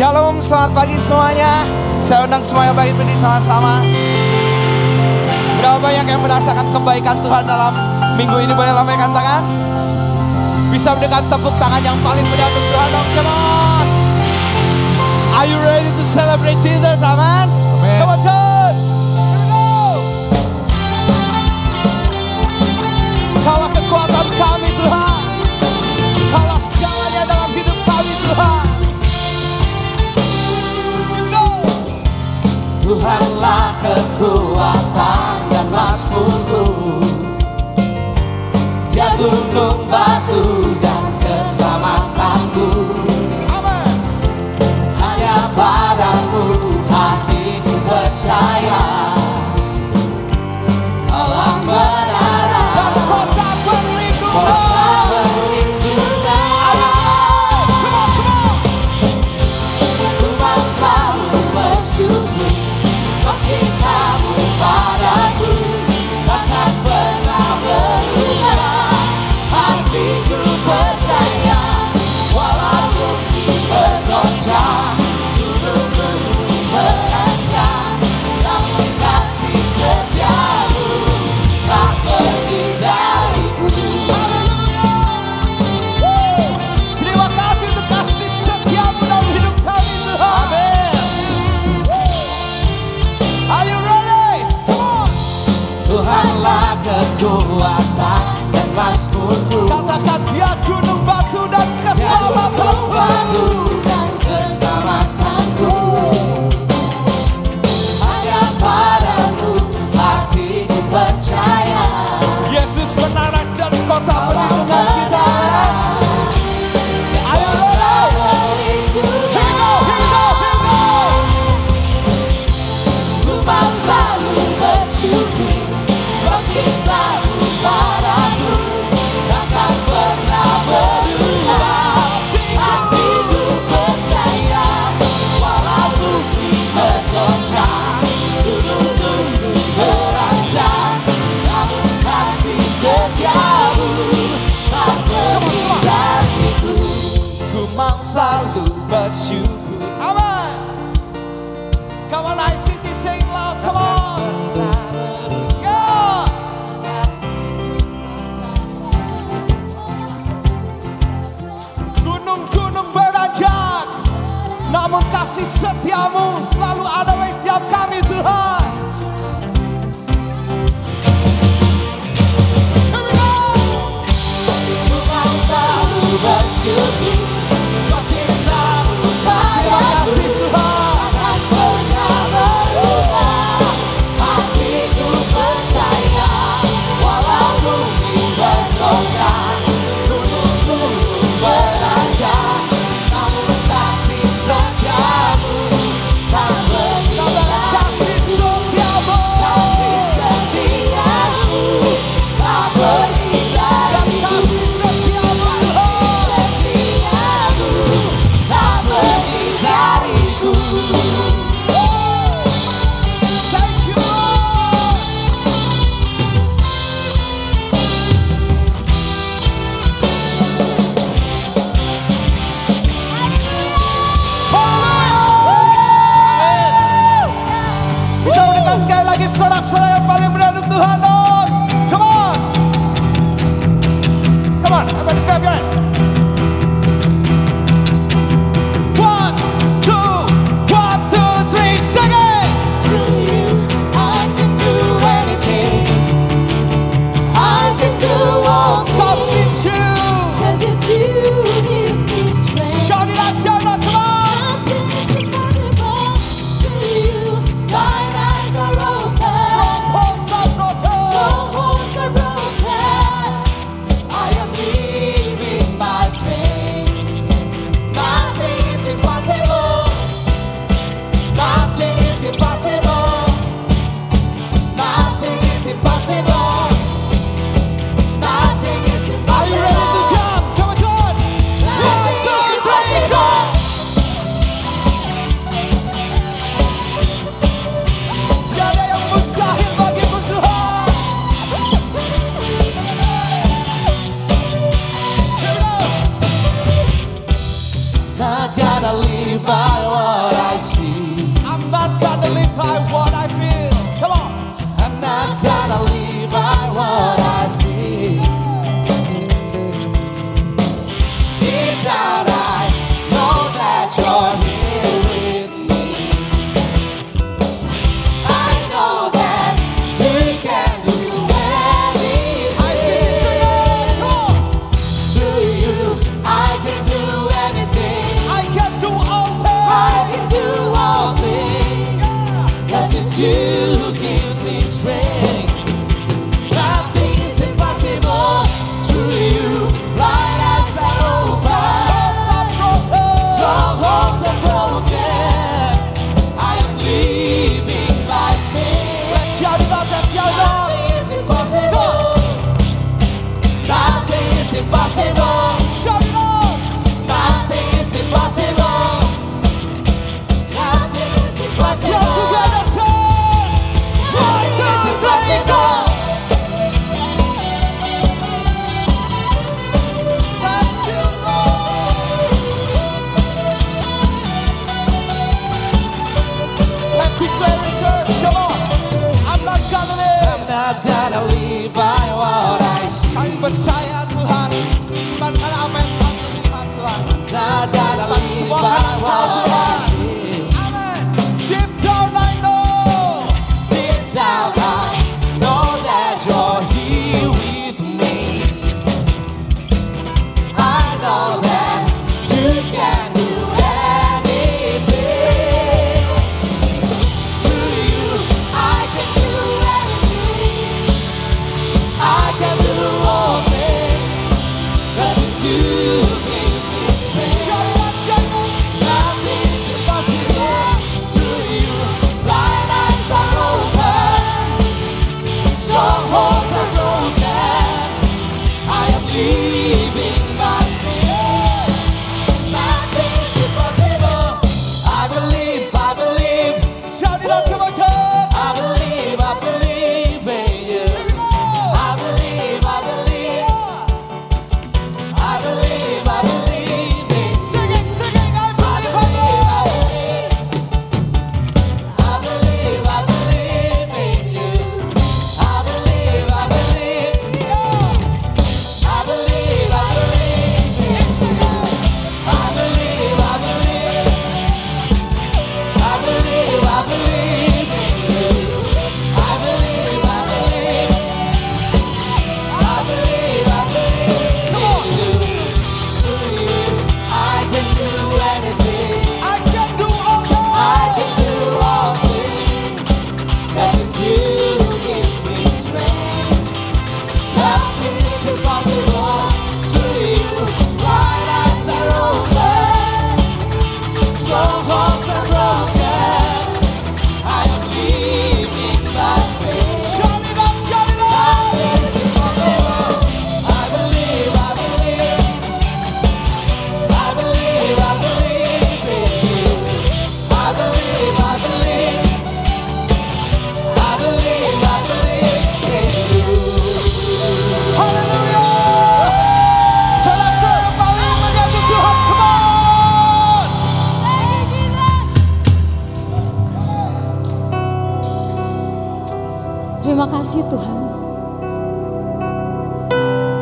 Shalom, selamat pagi semuanya. Saya undang semuanya berdiri sama-sama. Berapa banyak yang merasakan kebaikan Tuhan dalam minggu ini? Boleh lambaikan tangan? Bisa berikan tepuk tangan yang paling meriah untuk Tuhan dong. Come on. Are you ready to celebrate Jesus? Amen. Amen. Come on, Tuhan. Here we go. Kaulah kekuatan kami Tuhan. Kaulah segalanya dalam hidup kami Tuhan. Tuhanlah kekuatan dan mazmurku, Dia gunung batu dan keselamatanku. Amen. Hanya padamu hatiku percaya, Kaulah menara Dan kota berlindungan. kota berlindungan. Ku mau selalu bersyukur sebab cintamu padaku takkan pernah berubah. Hatiku percaya walau bumi bergoncang, gunung-gunung menerjang, namun kasih setiamu tak pergi dariku. Terima kasih untuk kasih setiamu dalam hidup kami Tuhan. Amin. Are you ready? Come on. Tuhanlah kekuatan dan mazmurku, Katakan Dia gunung batu dan Gunung keselamatanku. batu dan keselamatanku. Hanya padamu hatiku percaya, Yesus menara dan kota perlindungan kita. Are you ready? Here we go, here we go, here we go. Ku mau selalu bersyukur sebab cintamu padaku takkan pernah berubah. Hatiku percaya walau bumi bergoncang, gunung-gunung beranjak, namun kasih setiamu tak pergi dariku. Ku mau selalu bersyukur. Amen. Come on, I see you sing loud. Come on. Yeah. Gunung-gunung beranjak, namun kasih setiamu selalu ada bagi setiap kami Tuhan. Here we go. Ku mau selalu bersyukur sebab cintamu Terima padaku kasih Tuhan. takkan pernah berubah. Hatiku percaya walau bumi bergoncang, gunung-gunung beranjak, namun kasih setiamu tak pergi Kasih dariku. setiamu. Kasih setiamu tak pergi dariku. Kasih setiamu Tuhan. Setiamu tak pergi dariku. Thank you Lord. Bisa berikan sekali lagi sorak-sorai yang paling meriah untuk Tuhan dong. Come on. Come on, everybody grab your hand. 1, 2, 1, 2, 3, sing it. Through you I can do anything. I can do all Cause things. it's you. 'Cause it's you who give me strength. Shout it out, come on. Nothing is impossible. Through you mine eyes are open. Strongholds are broken. Strongholds are broken. I am leaning it's you who gives me strength. Nothing is impossible through you. Blind eyes are open, strongholds are broken. I am living by faith. Let's shout it out, let's shout it out. Nothing is impossible. Nothing is impossible. Shout it out. Nothing is impossible. Nothing is Let's shout impossible. together, church. Nothing is impossible. Thank you, Lord. Let's declare it, church. Come on. I'm not gonna live. I'm not gonna live by what I see. Kami percaya Tuhan, bukan karena apa yang kami lihat Tuhan. Not gonna Tapi live semua by karena Kau what I Tuhan. feel. Amen. Deep down I know. Deep down I know that you're here with me. I know that you can do anything. Through you I can do anything. I can do all things. 'Cause it's you who gives me strength. Shout it out, shout it out. Nothing is impossible to you. Blind eyes are open, strongholds are broken. I am living by faith. Nothing is impossible. I believe Shout it out, come on, church. I believe in you. Here we go. I believe in you. Singing, singing, I I believe, I believe, believe. I believe in you. I believe, I believe in you. I believe in you. I believe, I believe. I believe in you. I believe, I believe. I believe Come on. in you. Through you, I can do anything. I can do all this. I can do all things. 'Cause it's you who gives me strength. Nothing is impossible to you. Blind eyes are open, strongholds are broken. I am living by faith. Shout it out, shout it out. Nothing is impossible. I believe, I believe. I believe in you. I believe, I believe. I believe in you. Haleluya. Saudara kembali menyambut Tuhan, come on. Terima kasih Tuhan.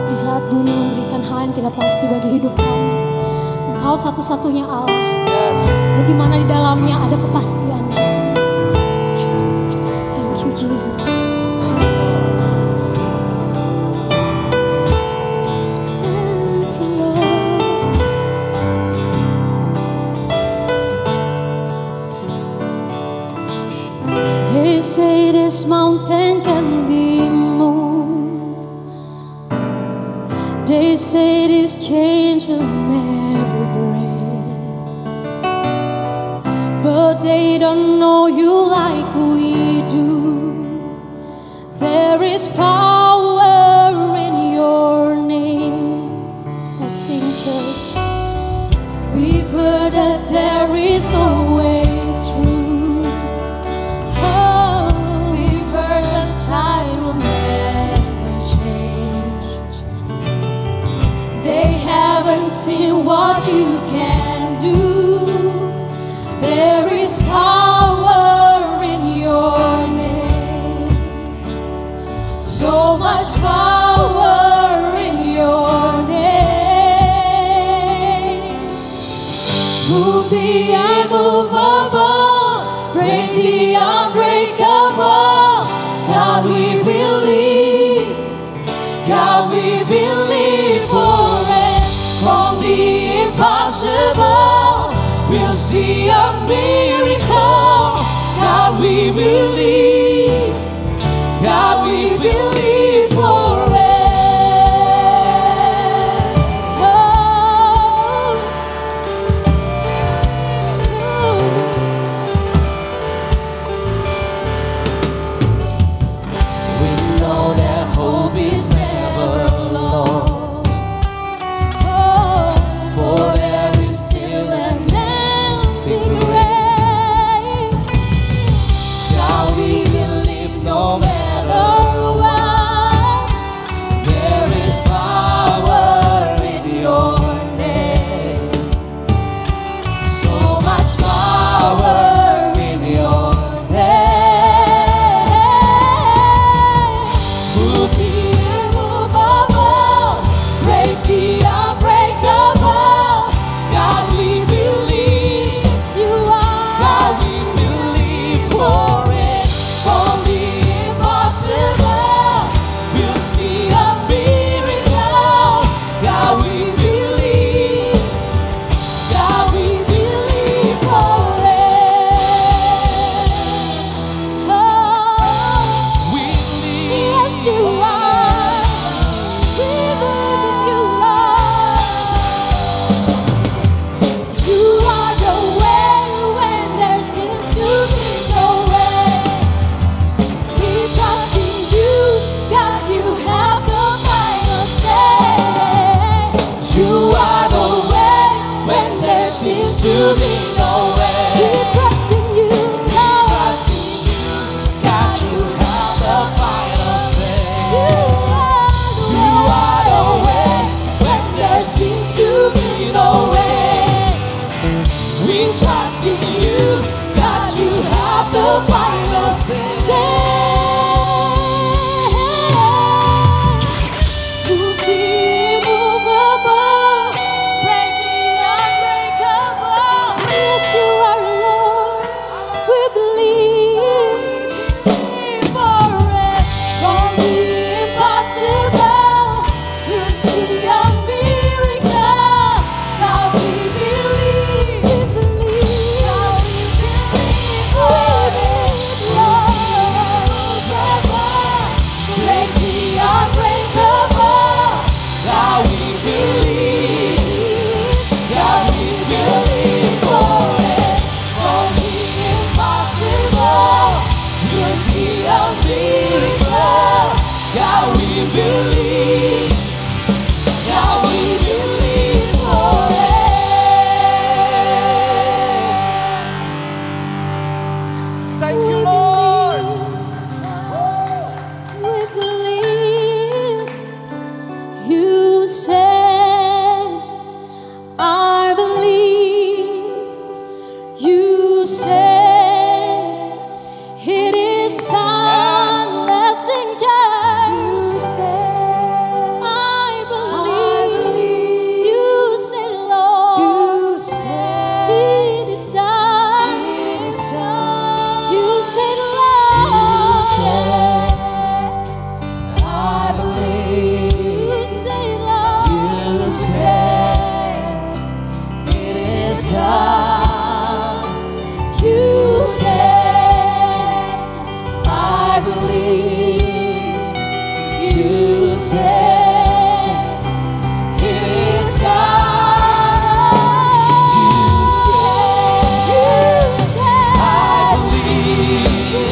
Di saat dunia memberikan hal yang tidak pasti bagi hidup kami, Engkau satu-satunya Allah. Yes. Dan di mana di dalamnya ada kepastian. Thank you Jesus. Thank you Lord. They say this mountain can be moved. They say this chains will never break. But they don't know you like we do. There is power in your name. Let's sing, church. We've heard that there is no way through. Oh, we've heard that the tide will never change. They haven't seen what you can do. There is power in your name. So much power in your name. Move the immovable, break the unbreakable. God, we believe. God, we believe for it. From the impossible, we'll see a miracle. God, we believe, God, we believe for it. We know that hope is never lost, for there is still an empty grave. God, we believe no matter what, there is power in your name. So much power in your name. Move the immovable, break the unbreakable. God, we believe. You are. God, we believe for it. From the impossible, we'll see a miracle. God, we believe. God, we believe for it. Oh, We believe. yes, you are. We believe in you, Lord. You are the way when there seems to be no way. We trust in you, God. You have the final say. You are the way when there seems to be no way. We trust in you, We Lord. trust in you, God, you have the final say. You are the way when there seems to be no way. We trust in you, God, you have the final say. Move the immovable, break the unbreakable. Yes, you are, Lord. We believe for it. From the impossible, we'll see a miracle. God, we believe. We believe. God, we believe. We believe, Lord. Break the unbreakable. God, we believe. God, we believe for it. From the impossible, we'll see a miracle. God, we believe. God, we believe for it. Thank you, Lord. We believe. You said, I believe. You said, it is time. Let's sing, church. I believe. You said, Lord, it is done. You said, Lord, I believe. you say, Lord, You say it is done. You say I believe. You say it is done. You say I believe.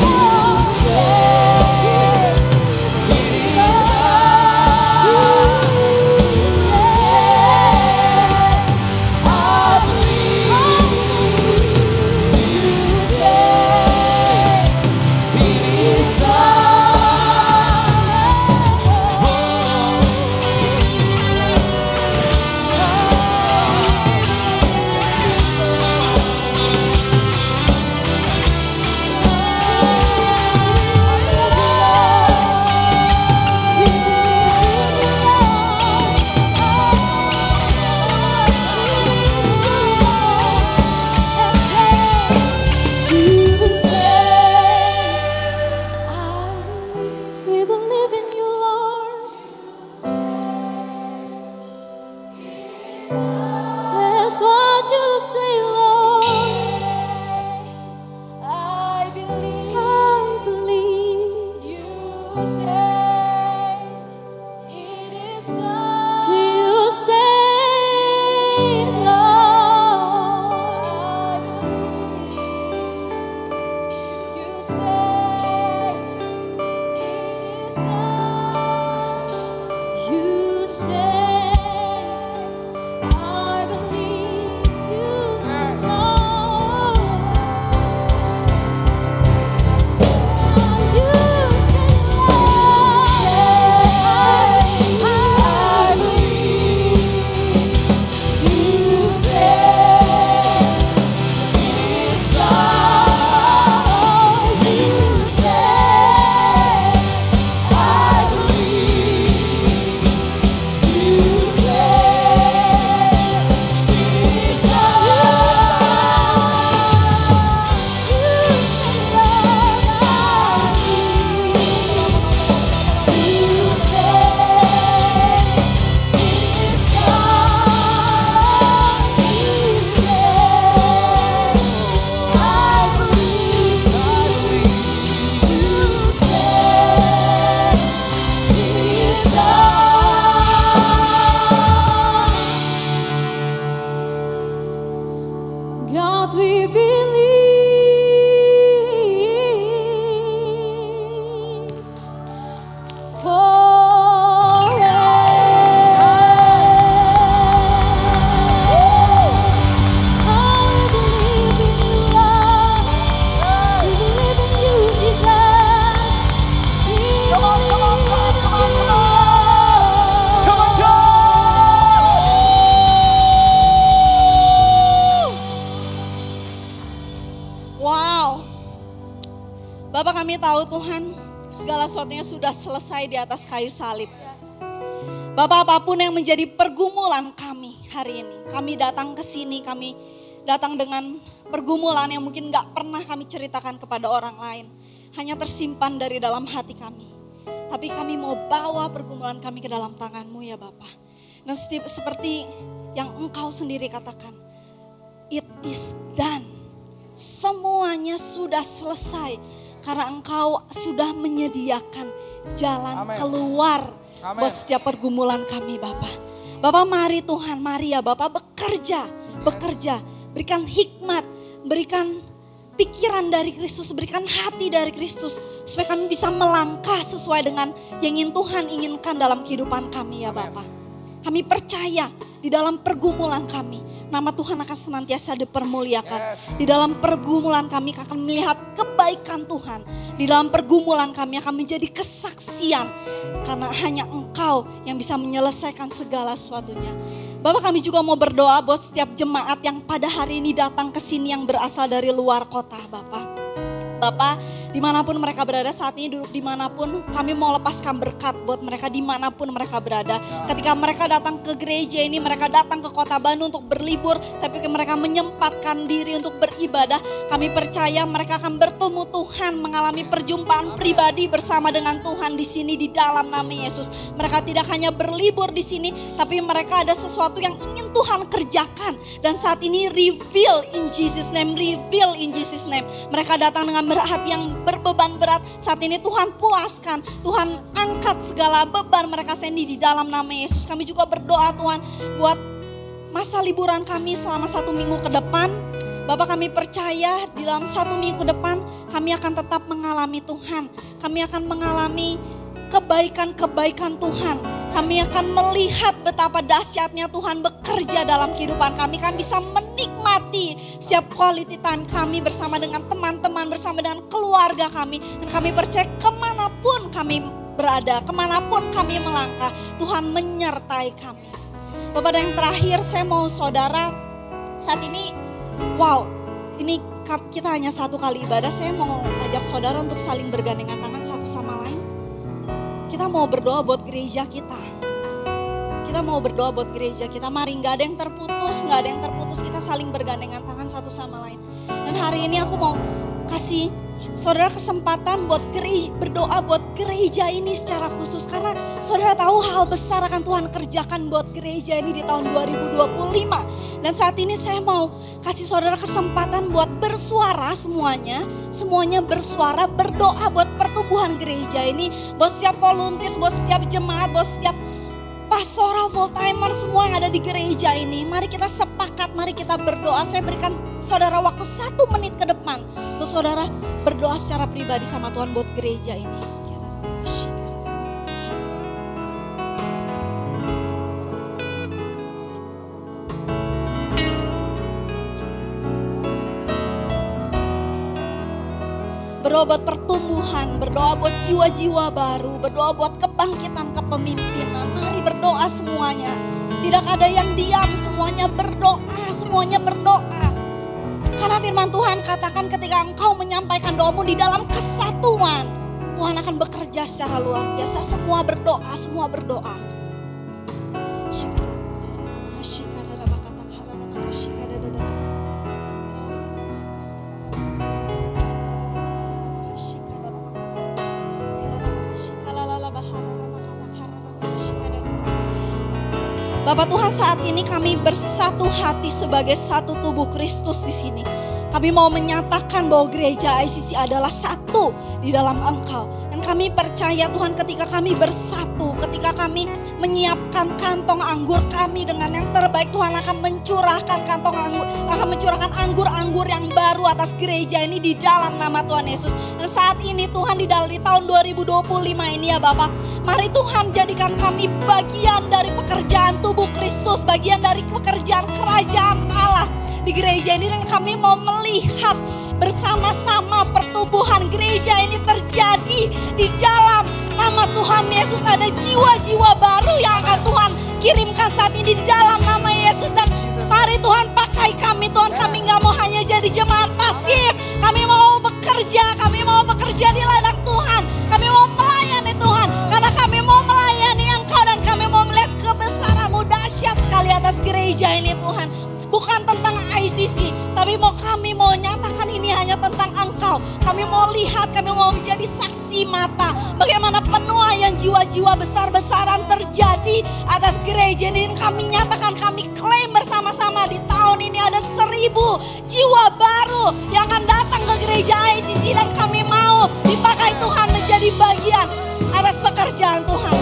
You say it is done. You say I believe. You say it is done. kami tahu Tuhan, segala sesuatunya sudah selesai di atas kayu salib. Bapak, apapun yang menjadi pergumulan kami hari ini, kami datang ke sini, kami datang dengan pergumulan yang mungkin gak pernah kami ceritakan kepada orang lain. Hanya tersimpan dari dalam hati kami. Tapi kami mau bawa pergumulan kami ke dalam tangan-Mu ya Bapak. Dan seperti yang Engkau sendiri katakan, it is done. Semuanya sudah selesai. Karena Engkau sudah menyediakan jalan keluar buat setiap pergumulan kami Bapak. Bapak mari Tuhan, mari ya Bapak bekerja. Berikan hikmat, berikan pikiran dari Kristus, berikan hati dari Kristus. Supaya kami bisa melangkah sesuai dengan yang ingin Tuhan inginkan dalam kehidupan kami ya Bapak. Kami percaya di dalam pergumulan kami, nama Tuhan akan senantiasa dipermuliakan. Di dalam pergumulan kami akan melihat kebaikan Tuhan. Di dalam pergumulan kami akan menjadi kesaksian. Karena hanya Engkau yang bisa menyelesaikan segala sesuatunya. Bapak, kami juga mau berdoa buat setiap jemaat yang pada hari ini datang ke sini yang berasal dari luar kota Bapak. Bapak, dimanapun mereka berada saat ini, duduk dimanapun, kami mau lepaskan berkat buat mereka dimanapun mereka berada. Ketika mereka datang ke gereja ini, mereka datang ke kota Bandung untuk berlibur, tapi mereka menyempatkan diri untuk beribadah. Kami percaya mereka akan bertemu Tuhan, mengalami perjumpaan pribadi bersama dengan Tuhan di sini di dalam nama Yesus. Mereka tidak hanya berlibur di sini, tapi mereka ada sesuatu yang ingin Tuhan kerjakan. Dan saat ini reveal in Jesus name, reveal in Jesus name. Mereka datang dengan hati yang berbeban berat. Saat ini Tuhan puaskan, Tuhan angkat segala beban mereka sendiri di dalam nama Yesus. Kami juga berdoa Tuhan buat masa liburan kami selama 1 minggu ke depan. Bapak, kami percaya di dalam 1 minggu ke depan kami akan tetap mengalami Tuhan. Kami akan mengalami kebaikan-kebaikan Tuhan. Kami akan melihat betapa dahsyatnya Tuhan bekerja dalam kehidupan kami. Kami bisa menikmati setiap quality time kami bersama dengan teman-teman, bersama dengan keluarga kami. Dan kami percaya kemanapun kami berada, kemanapun kami melangkah, Tuhan menyertai kami. Bapak, dan yang terakhir saya mau saudara, saat ini, ini kita hanya 1 kali ibadah. Saya mau ajak saudara untuk saling bergandengan tangan satu sama lain. Kita mau berdoa buat gereja kita. Kita mau berdoa buat gereja kita. Mari, gak ada yang terputus, kita saling bergandengan tangan satu sama lain. Dan hari ini aku mau kasih saudara kesempatan buat berdoa buat gereja ini secara khusus. Karena saudara tahu hal besar akan Tuhan kerjakan buat gereja ini di tahun 2025. Dan saat ini saya mau kasih saudara kesempatan buat bersuara semuanya bersuara, berdoa buat pertumbuhan gereja ini. Buat setiap volunteer, buat setiap jemaat, buat setiap pastoral full timer, semua yang ada di gereja ini. Mari kita sepakat, mari kita berdoa. Saya berikan saudara waktu 1 menit ke depan untuk saudara berdoa secara pribadi sama Tuhan buat gereja ini. Berdoa buat pertumbuhan, berdoa buat jiwa-jiwa baru, berdoa buat kebangkitan kepemimpinan. Mari berdoa semuanya. Tidak ada yang diam, semuanya berdoa. Karena firman Tuhan katakan ketika engkau menyampaikan doamu di dalam kesatuan, Tuhan akan bekerja secara luar biasa. Semua berdoa. Bapak Tuhan, saat ini kami bersatu hati sebagai satu tubuh Kristus di sini. Kami mau menyatakan bahwa gereja ICC adalah satu di dalam Engkau. Dan kami percaya Tuhan, ketika kami bersatu, ketika kami menyiapkan kantong anggur kami dengan yang terbaik, Tuhan akan mencurahkan anggur-anggur yang baru atas gereja ini di dalam nama Tuhan Yesus. Dan saat ini Tuhan di tahun 2025 ini ya Bapak, mari Tuhan jadikan kami bagian dari pekerjaan tubuh Kristus, bagian dari pekerjaan kerajaan Allah di gereja ini. Dan kami mau melihat bersama-sama pertumbuhan gereja ini terjadi di dalam nama Tuhan Yesus. Ada jiwa-jiwa baru yang akan Tuhan kirimkan saat ini di dalam nama Yesus. Dan mari Tuhan pakai kami Tuhan. Kami gak mau hanya jadi jemaat pasif. Kami mau bekerja di ladang jiwa besar-besaran terjadi atas gereja ini. Kami nyatakan, kami klaim bersama-sama di tahun ini ada 1000 jiwa baru yang akan datang ke gereja ICC, dan kami mau dipakai Tuhan menjadi bagian atas pekerjaan Tuhan.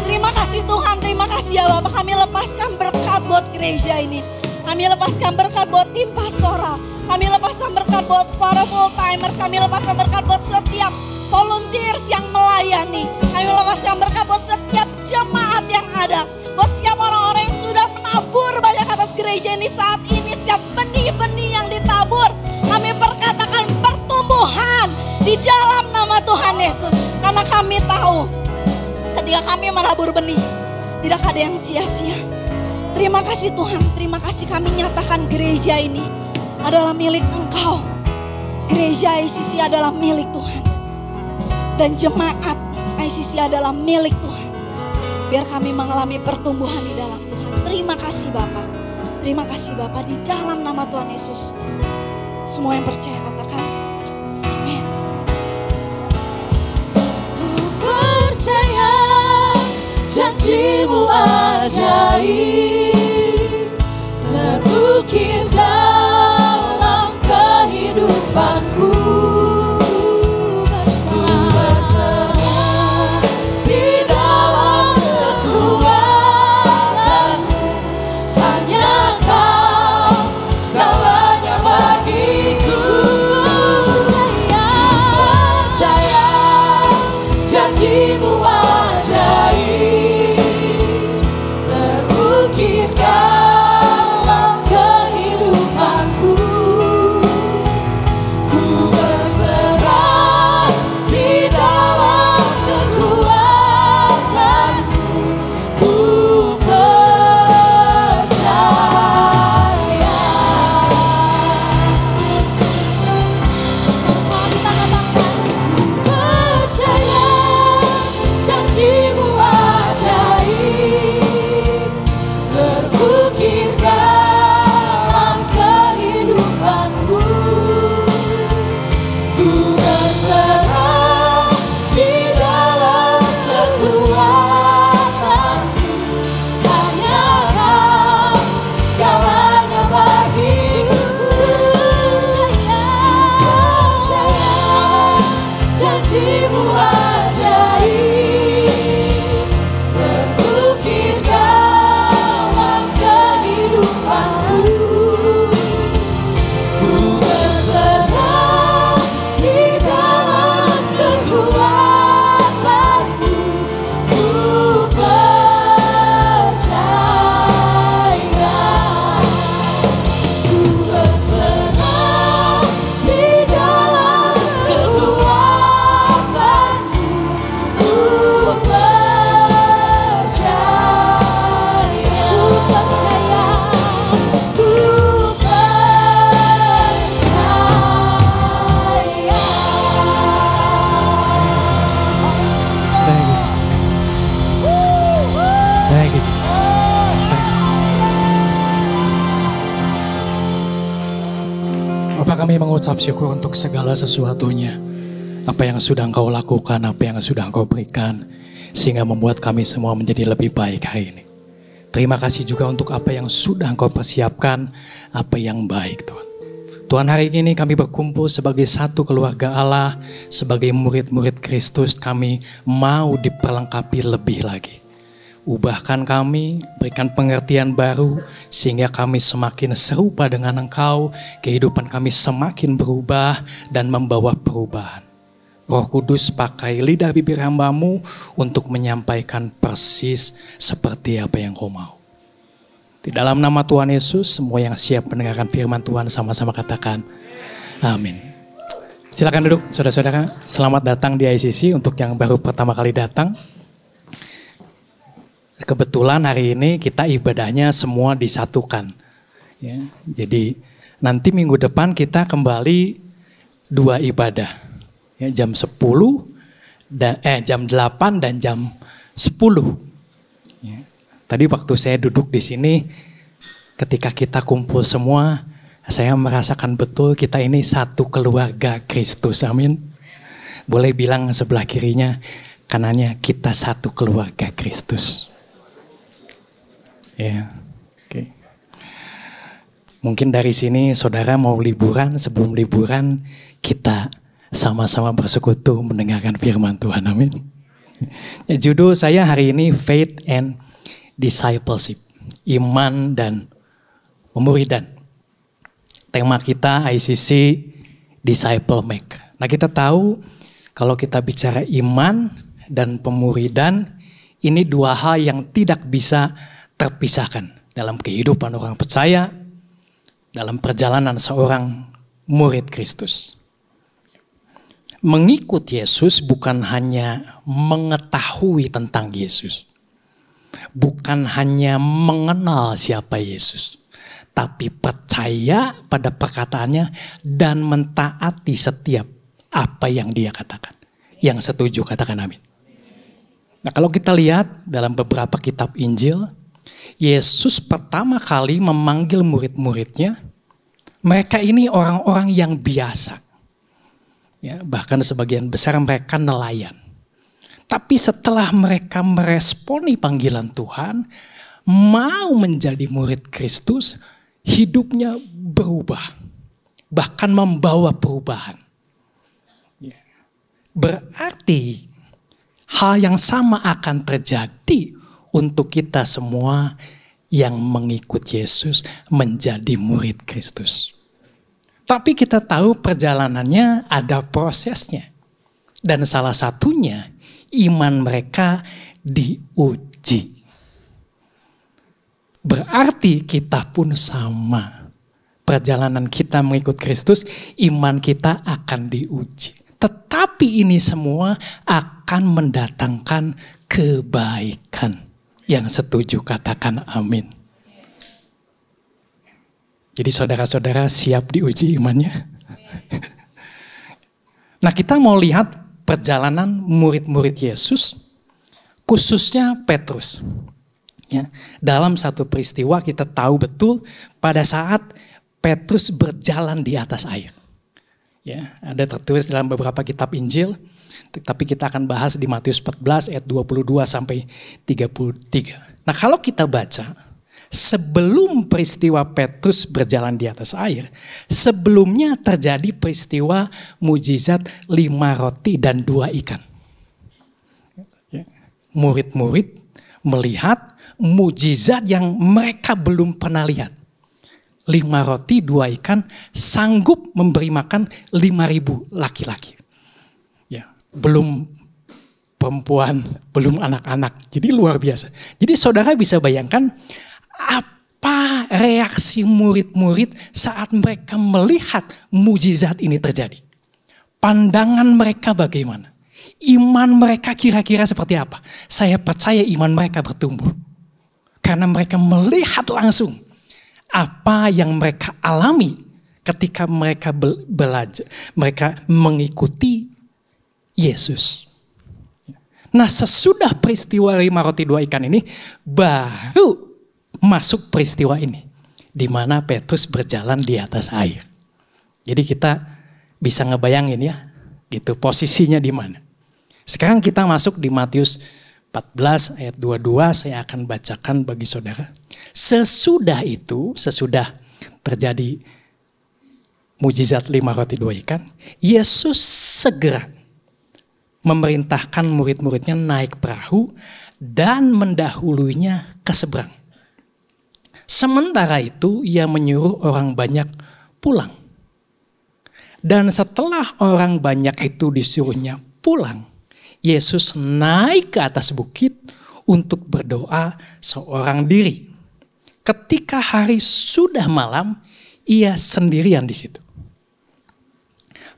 Terima kasih Tuhan, terima kasih ya Bapak. Kami lepaskan berkat buat gereja ini. Kami lepaskan berkat buat tim pastoral. Kami lepaskan berkat buat para full timers. Kami lepaskan berkat buat setiap volunteers yang melayani. Kami lepaskan berkat buat setiap jemaat yang ada. Buat setiap orang-orang yang sudah menabur banyak atas gereja ini saat ini. Setiap benih-benih yang ditabur, kami perkatakan pertumbuhan di dalam nama Tuhan Yesus. Karena kami tahu ketika kami menabur benih, tidak ada yang sia-sia. Terima kasih Tuhan, terima kasih. Kami nyatakan gereja ini adalah milik Engkau. Gereja ICC adalah milik Tuhan. Dan jemaat ICC adalah milik Tuhan. Biar kami mengalami pertumbuhan di dalam Tuhan. Terima kasih Bapak. Terima kasih Bapak, di dalam nama Tuhan Yesus. Semua yang percaya katakan amin. Ku percaya janji-Mu ajaib terukir dalam kehidupanku. Ku berserah di dalam kekuatan-Mu. Hanya Kau segalanya bagiku. Percaya janji-Mu ajaib terukir dalam kehidupanku. Ku berserah di dalam kekuatan-Mu. Ku percaya. Sama-sama kita katakan, ku percaya janji-Mu ajaib terukir dalam kehidupanku. Ku berserah di dalam kekuatan-Mu. Hanya Kau segalanya bagiku. Percaya janji-Mu ajaib terukir dalam kehidupanku. Ku berserah di dalam kekuatan-Mu. Ku percaya. Ku berserah di dalam kekuatan-Mu. Ku percaya. Ku percaya. Ku Thank you. Bapak, kami mengucap syukur untuk segala sesuatunya. Apa yang sudah Engkau lakukan, apa yang sudah Engkau berikan, sehingga membuat kami semua menjadi lebih baik hari ini. Terima kasih juga untuk apa yang sudah Engkau persiapkan, apa yang baik Tuhan. Tuhan, hari ini kami berkumpul sebagai satu keluarga Allah, sebagai murid-murid Kristus, kami mau diperlengkapi lebih lagi. Ubahkan kami, berikan pengertian baru, sehingga kami semakin serupa dengan Engkau, kehidupan kami semakin berubah dan membawa perubahan. Roh Kudus, pakai lidah bibir hamba-Mu untuk menyampaikan persis seperti apa yang Kau mau. Di dalam nama Tuhan Yesus, semua yang siap mendengarkan firman Tuhan sama-sama katakan amin. Silakan duduk saudara-saudara. Selamat datang di ICC untuk yang baru pertama kali datang. Kebetulan hari ini kita ibadahnya semua disatukan. Ya, jadi nanti minggu depan kita kembali 2 ibadah. Ya, jam 10 dan jam 8 dan jam 10. Ya. Tadi waktu saya duduk di sini, ketika kita kumpul semua, saya merasakan betul kita ini satu keluarga Kristus. Amin. Boleh bilang sebelah kirinya, Karenanya kita satu keluarga Kristus. Ya, oke. Mungkin dari sini saudara mau liburan, sebelum liburan kita sama-sama bersekutu mendengarkan firman Tuhan. Amin. Ya, judul saya hari ini Faith and Discipleship. Iman dan pemuridan. Tema kita ICC Disciple Maker. Nah, kita tahu kalau kita bicara iman dan pemuridan, ini dua hal yang tidak bisa terpisahkan dalam kehidupan orang percaya, dalam perjalanan seorang murid Kristus. Mengikut Yesus bukan hanya mengetahui tentang Yesus, bukan hanya mengenal siapa Yesus, tapi percaya pada perkataannya dan mentaati setiap apa yang dia katakan. Yang setuju katakan amin. Nah, kalau kita lihat dalam beberapa kitab Injil, Yesus pertama kali memanggil murid-muridnya, mereka ini orang-orang yang biasa. Ya, bahkan sebagian besar mereka nelayan. Tapi setelah mereka meresponi panggilan Tuhan, mau menjadi murid Kristus, hidupnya berubah. Bahkan membawa perubahan. Ya. Berarti hal yang sama akan terjadi untuk kita semua yang mengikut Yesus menjadi murid Kristus. Tapi kita tahu perjalanannya ada prosesnya. Dan salah satunya iman mereka diuji. Berarti kita pun sama. Perjalanan kita mengikut Kristus, iman kita akan diuji. Tetapi ini semua akan mendatangkan kebaikan. Yang setuju katakan amin. Jadi saudara-saudara siap diuji imannya? Nah, kita mau lihat perjalanan murid-murid Yesus, khususnya Petrus. Ya, dalam satu peristiwa kita tahu betul pada saat Petrus berjalan di atas air. Ya, ada tertulis dalam beberapa kitab Injil, tapi kita akan bahas di Matius 14 ayat 22 sampai 33. Nah, kalau kita baca, sebelum peristiwa Petrus berjalan di atas air, sebelumnya terjadi peristiwa mujizat 5 roti dan 2 ikan. Ya, murid-murid melihat mujizat yang mereka belum pernah lihat. 5 roti, 2 ikan sanggup memberi makan 5.000 laki-laki. Ya, belum perempuan, belum anak-anak. Jadi luar biasa. Jadi saudara bisa bayangkan apa reaksi murid-murid saat mereka melihat mujizat ini terjadi. Pandangan mereka bagaimana? Iman mereka kira-kira seperti apa? Saya percaya iman mereka bertumbuh. Karena mereka melihat langsung apa yang mereka alami ketika mereka belajar, mereka mengikuti Yesus. Nah, sesudah peristiwa 5 roti 2 ikan ini, baru masuk peristiwa ini, di mana Petrus berjalan di atas air. Jadi kita bisa ngebayangin ya, gitu posisinya di mana. Sekarang kita masuk di Matius 14 ayat 22, saya akan bacakan bagi saudara. Sesudah itu, sesudah terjadi mujizat 5 roti 2 ikan, Yesus segera memerintahkan murid-muridnya naik perahu dan mendahuluinya ke seberang. Sementara itu ia menyuruh orang banyak pulang. Dan setelah orang banyak itu disuruhnya pulang, Yesus naik ke atas bukit untuk berdoa seorang diri. Ketika hari sudah malam, ia sendirian di situ.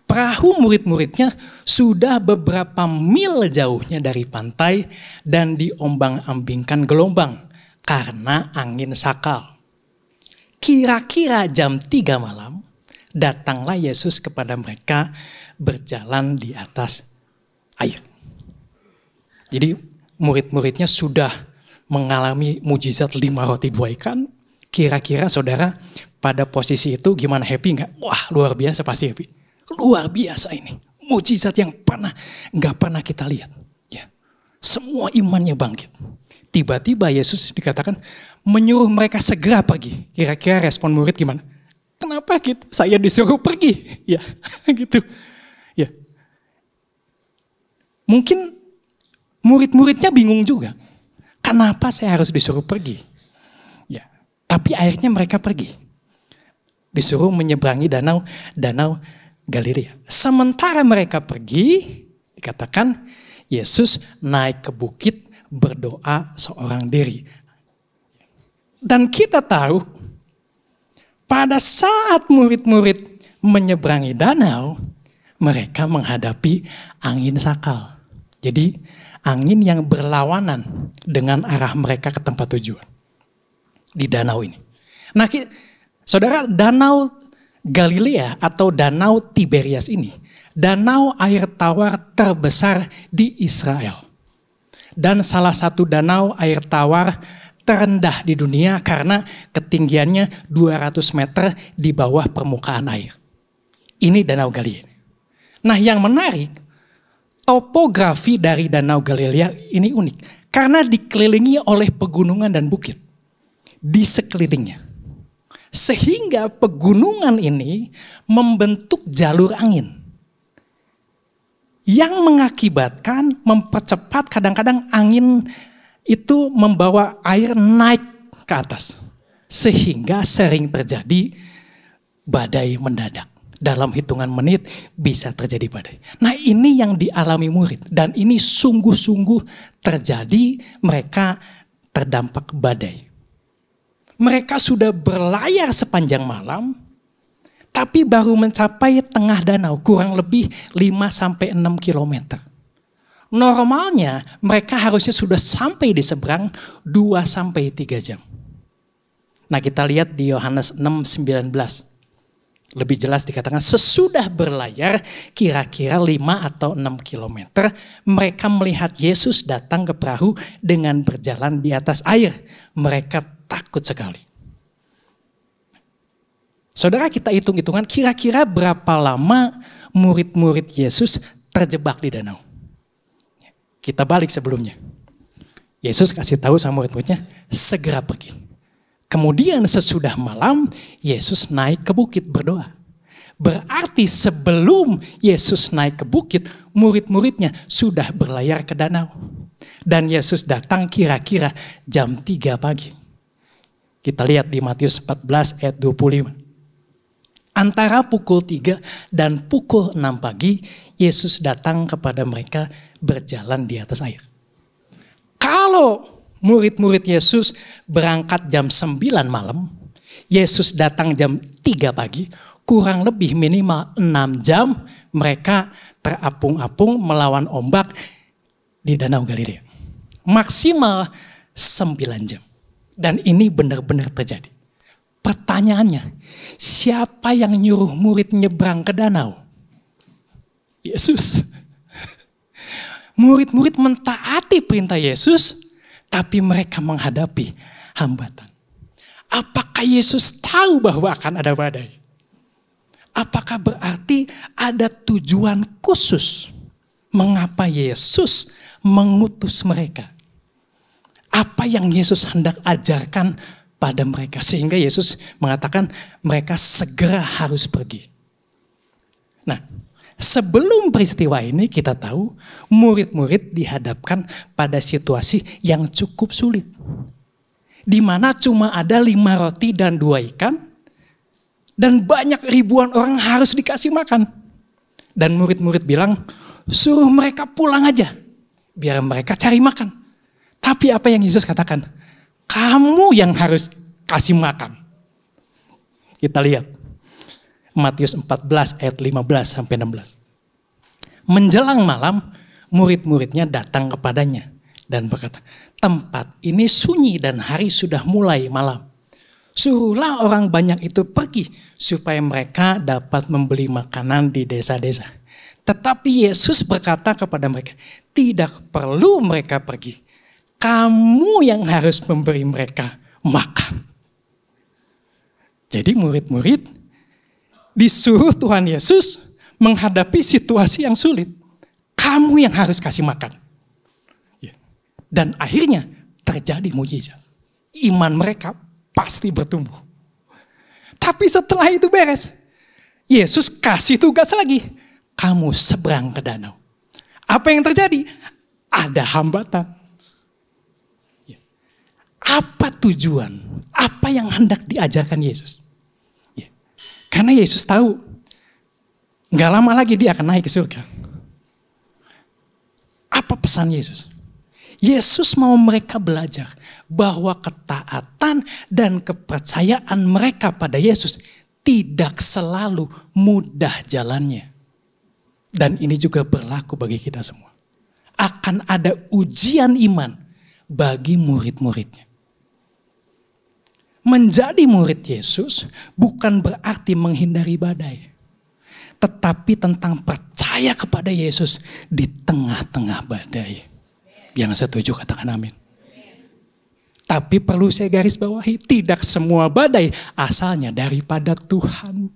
Perahu murid-muridnya sudah beberapa mil jauhnya dari pantai dan diombang-ambingkan gelombang karena angin sakal. Kira-kira jam 3 malam, datanglah Yesus kepada mereka berjalan di atas air. Jadi murid-muridnya sudah mengalami mujizat 5 roti 2 ikan. Kira-kira saudara pada posisi itu gimana, happy nggak? Wah, luar biasa, pasti happy. Luar biasa ini. Mujizat yang nggak pernah kita lihat. Ya. Semua imannya bangkit. Tiba-tiba Yesus dikatakan menyuruh mereka segera pergi. Kira-kira respon murid gimana? Kenapa gitu? Saya disuruh pergi. Ya, gitu. Ya. Mungkin murid-muridnya bingung juga. Kenapa saya harus disuruh pergi? Ya. Tapi akhirnya mereka pergi. Disuruh menyeberangi danau Galilea. Sementara mereka pergi, dikatakan Yesus naik ke bukit berdoa seorang diri. Dan kita tahu pada saat murid-murid menyeberangi danau, mereka menghadapi angin sakal. Jadi angin yang berlawanan dengan arah mereka ke tempat tujuan. Di danau ini. Nah, saudara, danau Galilea atau danau Tiberias ini, danau air tawar terbesar di Israel. Dan salah satu danau air tawar terendah di dunia karena ketinggiannya 200 meter di bawah permukaan air. Ini danau Galilea. Nah, yang menarik, topografi dari danau Galilea ini unik. Karena dikelilingi oleh pegunungan dan bukit di sekelilingnya. Sehingga pegunungan ini membentuk jalur angin. Yang mengakibatkan mempercepat kadang-kadang angin itu membawa air naik ke atas. Sehingga sering terjadi badai mendadak. Dalam hitungan menit bisa terjadi badai. Nah, ini yang dialami murid. Dan ini sungguh-sungguh terjadi, mereka terdampak badai. Mereka sudah berlayar sepanjang malam, tapi baru mencapai tengah danau, kurang lebih 5-6 kilometer. Normalnya mereka harusnya sudah sampai di seberang 2-3 jam. Nah, kita lihat di Yohanes 6:19. Lebih jelas dikatakan sesudah berlayar kira-kira 5 atau 6 kilometer, mereka melihat Yesus datang ke perahu dengan berjalan di atas air. Mereka takut sekali. Saudara, kita hitung-hitungan kira-kira berapa lama murid-murid Yesus terjebak di danau. Kita balik sebelumnya. Yesus kasih tahu sama murid-muridnya, segera pergi. Kemudian sesudah malam, Yesus naik ke bukit berdoa. Berarti sebelum Yesus naik ke bukit, murid-muridnya sudah berlayar ke danau. Dan Yesus datang kira-kira jam 3 pagi. Kita lihat di Matius 14 ayat 25. Antara pukul 3 dan pukul 6 pagi, Yesus datang kepada mereka berjalan di atas air. Kalau murid-murid Yesus berangkat jam 9 malam, Yesus datang jam 3 pagi, kurang lebih minimal 6 jam mereka terapung-apung melawan ombak di Danau Galilea. Maksimal 9 jam. Dan ini benar-benar terjadi. Pertanyaannya, siapa yang nyuruh murid nyebrang ke danau? Yesus. Murid-murid mentaati perintah Yesus, tapi mereka menghadapi hambatan. Apakah Yesus tahu bahwa akan ada badai? Apakah berarti ada tujuan khusus mengapa Yesus mengutus mereka? Apa yang Yesus hendak ajarkan pada mereka. Sehingga Yesus mengatakan mereka segera harus pergi. Nah, sebelum peristiwa ini kita tahu murid-murid dihadapkan pada situasi yang cukup sulit. Di mana cuma ada 5 roti dan 2 ikan. Dan banyak ribuan orang harus dikasih makan. Dan murid-murid bilang, suruh mereka pulang aja. Biar mereka cari makan. Tapi apa yang Yesus katakan? Kamu yang harus kasih makan. Kita lihat. Matius 14 ayat 15 sampai 16. Menjelang malam, murid-muridnya datang kepadanya. Dan berkata, tempat ini sunyi dan hari sudah mulai malam. Suruhlah orang banyak itu pergi supaya mereka dapat membeli makanan di desa-desa. Tetapi Yesus berkata kepada mereka, tidak perlu mereka pergi. Kamu yang harus memberi mereka makan. Jadi murid-murid disuruh Tuhan Yesus menghadapi situasi yang sulit. Kamu yang harus kasih makan. Ya. Dan akhirnya terjadi mujizat. Iman mereka pasti bertumbuh. Tapi setelah itu beres, Yesus kasih tugas lagi. Kamu seberang ke danau. Apa yang terjadi? Ada hambatan. Apa tujuan? Apa yang hendak diajarkan Yesus? Karena Yesus tahu, gak lama lagi dia akan naik ke surga. Apa pesan Yesus? Yesus mau mereka belajar bahwa ketaatan dan kepercayaan mereka pada Yesus tidak selalu mudah jalannya. Dan ini juga berlaku bagi kita semua. Akan ada ujian iman bagi murid-muridnya. Menjadi murid Yesus bukan berarti menghindari badai. Tetapi tentang percaya kepada Yesus di tengah-tengah badai. Yang setuju katakan amin. Tapi perlu saya garis bawahi, tidak semua badai asalnya daripada Tuhan.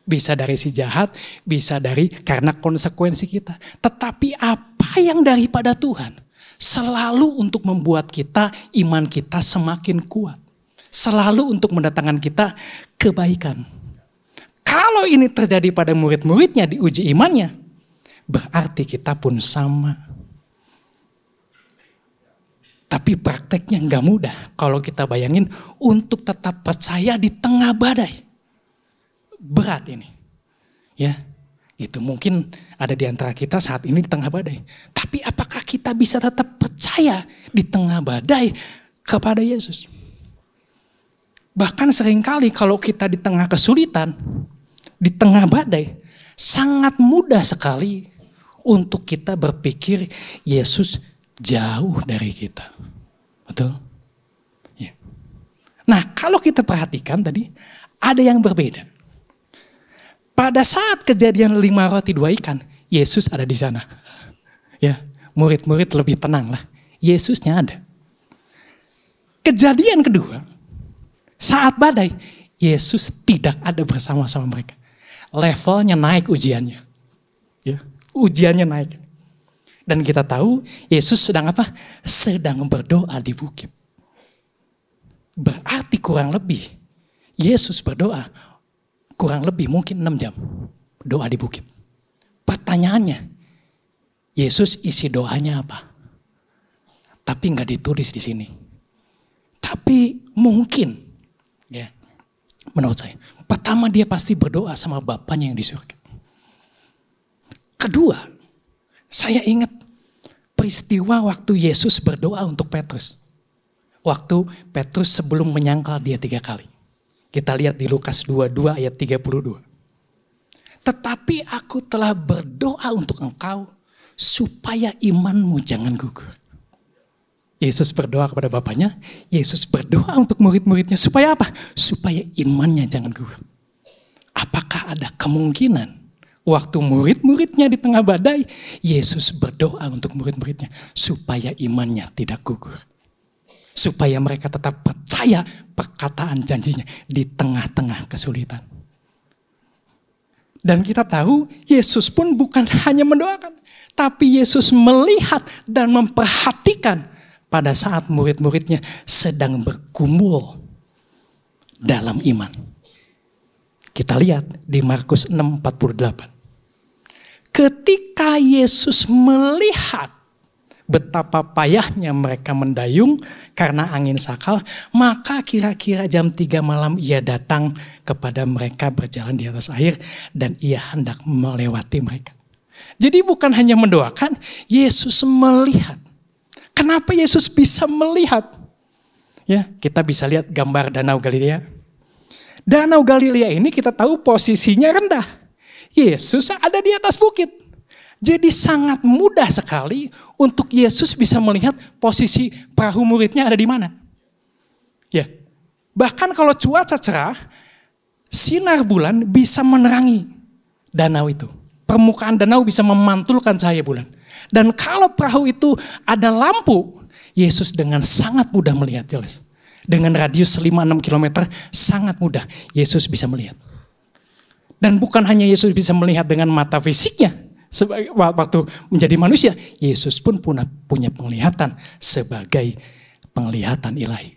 Bisa dari si jahat, bisa dari karena konsekuensi kita. Tetapi apa yang daripada Tuhan selalu untuk membuat kita, iman kita semakin kuat. Selalu untuk mendatangkan kita kebaikan. Kalau ini terjadi pada murid-muridnya diuji imannya, berarti kita pun sama. Tapi prakteknya nggak mudah kalau kita bayangin untuk tetap percaya di tengah badai. Berat ini. Ya, itu mungkin ada di antara kita saat ini di tengah badai. Tapi apakah kita bisa tetap percaya di tengah badai kepada Yesus? Bahkan seringkali kalau kita di tengah kesulitan, di tengah badai, sangat mudah sekali untuk kita berpikir Yesus jauh dari kita. Betul? Ya. Nah, kalau kita perhatikan tadi, ada yang berbeda. Pada saat kejadian 5 roti 2 ikan, Yesus ada di sana. Ya, murid-murid lebih tenang lah. Yesusnya ada. Kejadian kedua, saat badai, Yesus tidak ada bersama-sama mereka. Levelnya naik ujiannya. Ya, ujiannya naik. Dan kita tahu Yesus sedang apa? Sedang berdoa di bukit. Berarti kurang lebih Yesus berdoa kurang lebih mungkin 6 jam. Doa di bukit. Pertanyaannya, Yesus isi doanya apa? Tapi nggak ditulis di sini. Tapi mungkin, ya, menurut saya, pertama dia pasti berdoa sama Bapaknya yang di surga. Kedua, saya ingat peristiwa waktu Yesus berdoa untuk Petrus. Waktu Petrus sebelum menyangkal dia 3 kali. Kita lihat di Lukas 22 ayat 32. Tetapi aku telah berdoa untuk engkau supaya imanmu jangan gugur. Yesus berdoa kepada Bapaknya, Yesus berdoa untuk murid-muridnya supaya apa? Supaya imannya jangan gugur. Apakah ada kemungkinan waktu murid-muridnya di tengah badai, Yesus berdoa untuk murid-muridnya supaya imannya tidak gugur. Supaya mereka tetap percaya perkataan janjinya di tengah-tengah kesulitan. Dan kita tahu Yesus pun bukan hanya mendoakan, tapi Yesus melihat dan memperhatikan pada saat murid-muridnya sedang bergumul dalam iman. Kita lihat di Markus 6:48. Ketika Yesus melihat betapa payahnya mereka mendayung karena angin sakal, maka kira-kira jam 3 malam ia datang kepada mereka berjalan di atas air dan ia hendak melewati mereka. Jadi bukan hanya mendoakan, Yesus melihat. Kenapa Yesus bisa melihat? Ya, kita bisa lihat gambar Danau Galilea. Danau Galilea ini kita tahu posisinya rendah. Yesus ada di atas bukit. Jadi sangat mudah sekali untuk Yesus bisa melihat posisi perahu muridnya ada di mana. Ya. Bahkan kalau cuaca cerah, sinar bulan bisa menerangi danau itu. Permukaan danau bisa memantulkan cahaya bulan. Dan kalau perahu itu ada lampu, Yesus dengan sangat mudah melihat, jelas. Dengan radius 5-6 km sangat mudah Yesus bisa melihat. Dan bukan hanya Yesus bisa melihat dengan mata fisiknya, Waktu menjadi manusia, Yesus pun punya penglihatan sebagai penglihatan ilahi.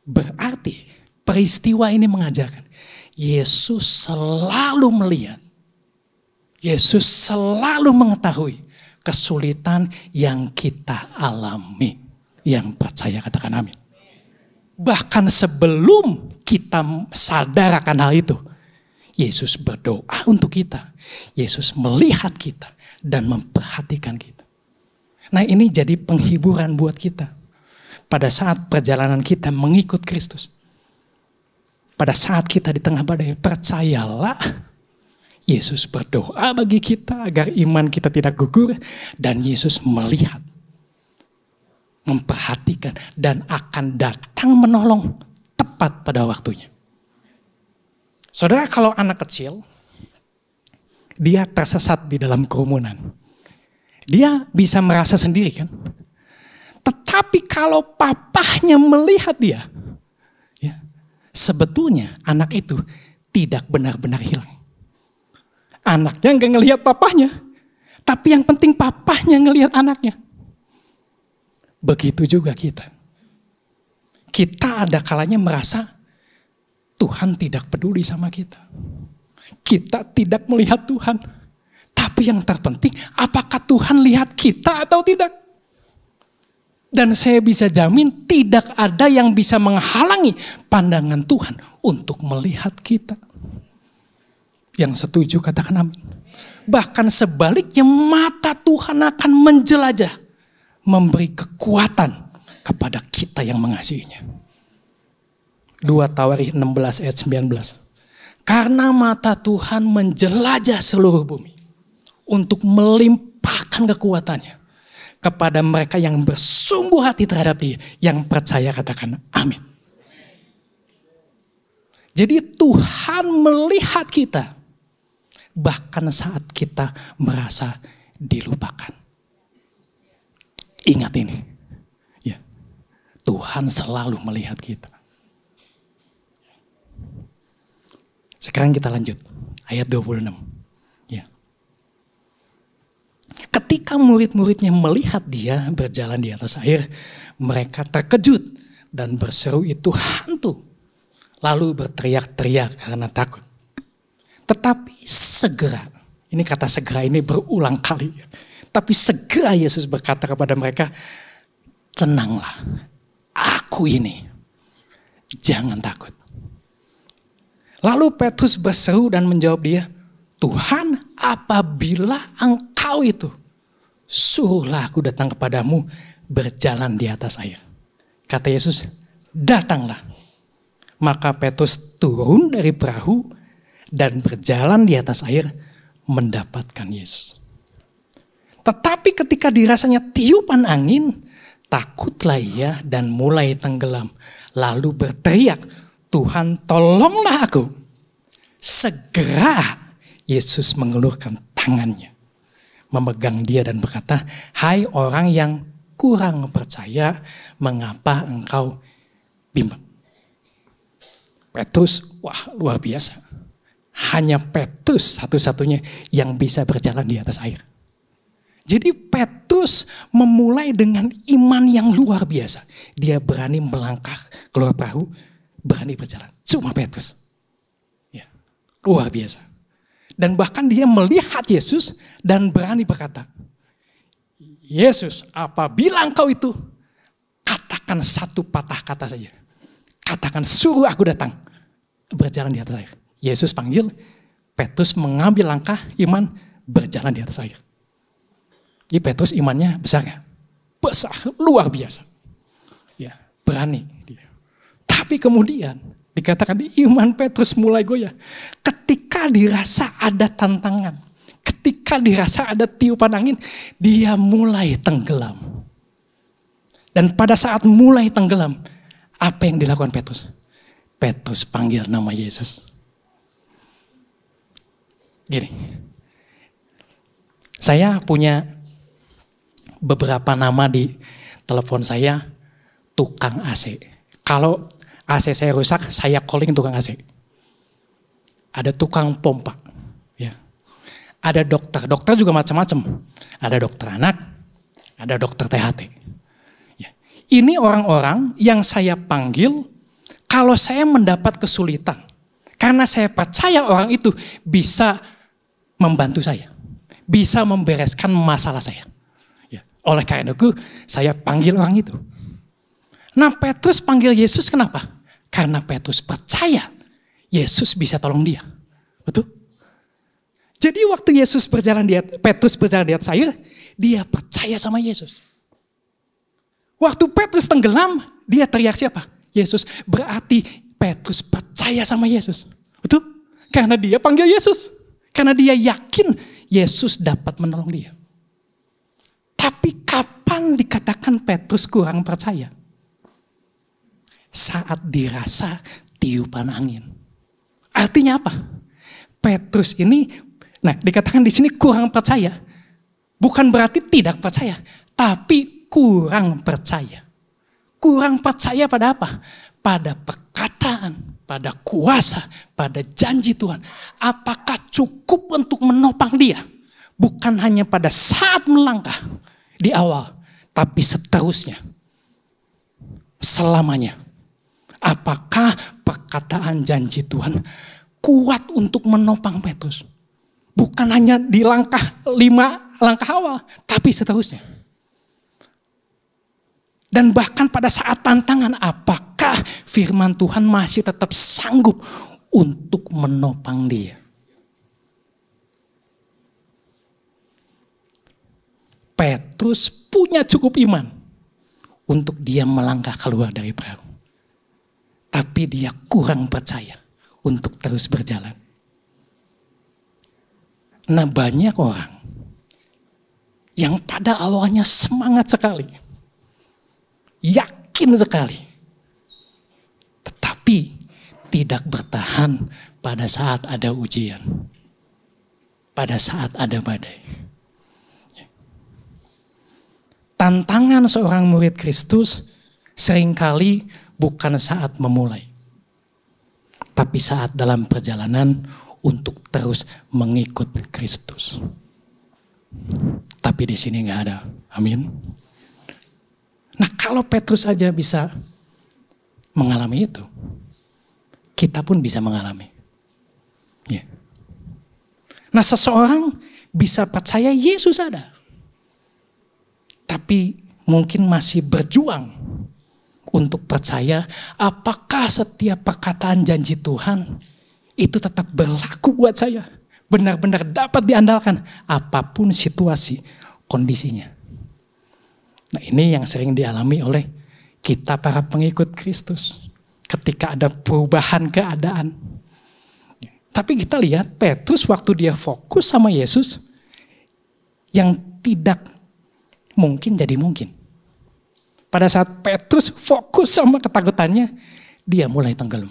Berarti peristiwa ini mengajarkan Yesus selalu melihat, Yesus selalu mengetahui kesulitan yang kita alami. Yang percaya katakan amin. Bahkan sebelum kita sadar akan hal itu, Yesus berdoa untuk kita. Yesus melihat kita dan memperhatikan kita. Nah, ini jadi penghiburan buat kita. Pada saat perjalanan kita mengikut Kristus. Pada saat kita di tengah badai, percayalah Yesus berdoa bagi kita agar iman kita tidak gugur. Dan Yesus melihat, memperhatikan, dan akan datang menolong tepat pada waktunya. Saudara, kalau anak kecil, dia tersesat di dalam kerumunan. Dia bisa merasa sendiri kan. Tetapi kalau papahnya melihat dia, ya, sebetulnya anak itu tidak benar-benar hilang. Anaknya nggak ngelihat papahnya, tapi yang penting papahnya ngelihat anaknya. Begitu juga kita. Kita ada kalanya merasa Tuhan tidak peduli sama kita. Kita tidak melihat Tuhan. Tapi yang terpenting, apakah Tuhan lihat kita atau tidak? Dan saya bisa jamin tidak ada yang bisa menghalangi pandangan Tuhan untuk melihat kita. Yang setuju katakan amin. Bahkan sebaliknya mata Tuhan akan menjelajah. Memberi kekuatan kepada kita yang mengasihinya. 2 Tawarikh 16 ayat 19. Karena mata Tuhan menjelajah seluruh bumi untuk melimpahkan kekuatannya kepada mereka yang bersungguh hati terhadap Dia, yang percaya katakan amin. Jadi Tuhan melihat kita bahkan saat kita merasa dilupakan. Ingat ini, ya, Tuhan selalu melihat kita. Sekarang kita lanjut, ayat 26. Ya. Ketika murid-muridnya melihat dia berjalan di atas air, mereka terkejut dan berseru itu hantu. Lalu berteriak-teriak karena takut. Tetapi segera, ini kata segera ini berulang kali. Tapi segera Yesus berkata kepada mereka, tenanglah, aku ini, jangan takut. Lalu Petrus berseru dan menjawab dia, Tuhan, apabila engkau itu, suruhlah aku datang kepadamu berjalan di atas air. Kata Yesus, datanglah. Maka Petrus turun dari perahu dan berjalan di atas air mendapatkan Yesus. Tetapi ketika dirasanya tiupan angin, takutlah ia dan mulai tenggelam. Lalu berteriak, Tuhan tolonglah aku. Segera Yesus mengulurkan tangannya, memegang dia dan berkata, hai orang yang kurang percaya, mengapa engkau bimbang? Petrus, wah luar biasa. Hanya Petrus satu-satunya yang bisa berjalan di atas air. Jadi Petrus memulai dengan iman yang luar biasa. Dia berani melangkah keluar perahu, berani berjalan. Cuma Petrus. Ya, luar biasa. Dan bahkan dia melihat Yesus dan berani berkata, Yesus, apabila engkau itu, katakan satu patah kata saja. Katakan suruh aku datang berjalan di atas air. Yesus panggil, Petrus mengambil langkah iman berjalan di atas air. Jadi Petrus imannya besar ya? Besar, luar biasa. Ya, berani dia. Tapi kemudian dikatakan iman Petrus mulai goyah. Ketika dirasa ada tantangan, ketika dirasa ada tiupan angin, dia mulai tenggelam. Dan pada saat mulai tenggelam, apa yang dilakukan Petrus? Petrus panggil nama Yesus. Gini, saya punya beberapa nama di telepon saya, tukang AC. Kalau AC saya rusak, saya calling tukang AC. Ada tukang pompa, ya. ada dokter. Dokter juga macam-macam. Ada dokter anak, ada dokter THT. Ya. Ini orang-orang yang saya panggil kalau saya mendapat kesulitan. Karena saya percaya orang itu bisa membantu saya. Bisa membereskan masalah saya. Ya. Oleh karena itu saya panggil orang itu. Nah Petrus panggil Yesus kenapa? Karena Petrus percaya Yesus bisa tolong dia. Betul? Jadi waktu Petrus berjalan di atas air, dia percaya sama Yesus. Waktu Petrus tenggelam, dia teriak siapa? Yesus. Berarti Petrus percaya sama Yesus. Betul? Karena dia panggil Yesus. Karena dia yakin Yesus dapat menolong dia. Tapi kapan dikatakan Petrus kurang percaya? Saat dirasa tiupan angin. Artinya apa? Petrus ini, dikatakan di sini kurang percaya. Bukan berarti tidak percaya, tapi kurang percaya. Kurang percaya pada apa? Pada perkataan, pada kuasa, pada janji Tuhan. Apakah cukup untuk menopang dia? Bukan hanya pada saat melangkah di awal, tapi seterusnya. Selamanya. Apakah perkataan janji Tuhan kuat untuk menopang Petrus? Bukan hanya di 5 langkah awal, tapi seterusnya. Dan bahkan pada saat tantangan, apakah firman Tuhan masih tetap sanggup untuk menopang dia? Petrus punya cukup iman untuk dia melangkah keluar dari perahu. Tapi dia kurang percaya untuk terus berjalan. Nah banyak orang yang pada awalnya semangat sekali. Yakin sekali. Tetapi tidak bertahan pada saat ada ujian. Pada saat ada badai. Tantangan seorang murid Kristus seringkali bukan saat memulai. Tapi saat dalam perjalanan untuk terus mengikut Kristus. Tapi di sini nggak ada. Amin. Nah kalau Petrus aja bisa mengalami itu, kita pun bisa mengalami. Ya. Nah seseorang bisa percaya Yesus ada. Tapi mungkin masih berjuang untuk percaya apakah setiap perkataan janji Tuhan itu tetap berlaku buat saya. Benar-benar dapat diandalkan apapun situasi, kondisinya. Nah ini yang sering dialami oleh kita para pengikut Kristus. Ketika ada perubahan keadaan. Tapi kita lihat Petrus waktu dia fokus sama Yesus, yang tidak mungkin jadi mungkin. Pada saat Petrus fokus sama ketakutannya, dia mulai tenggelam.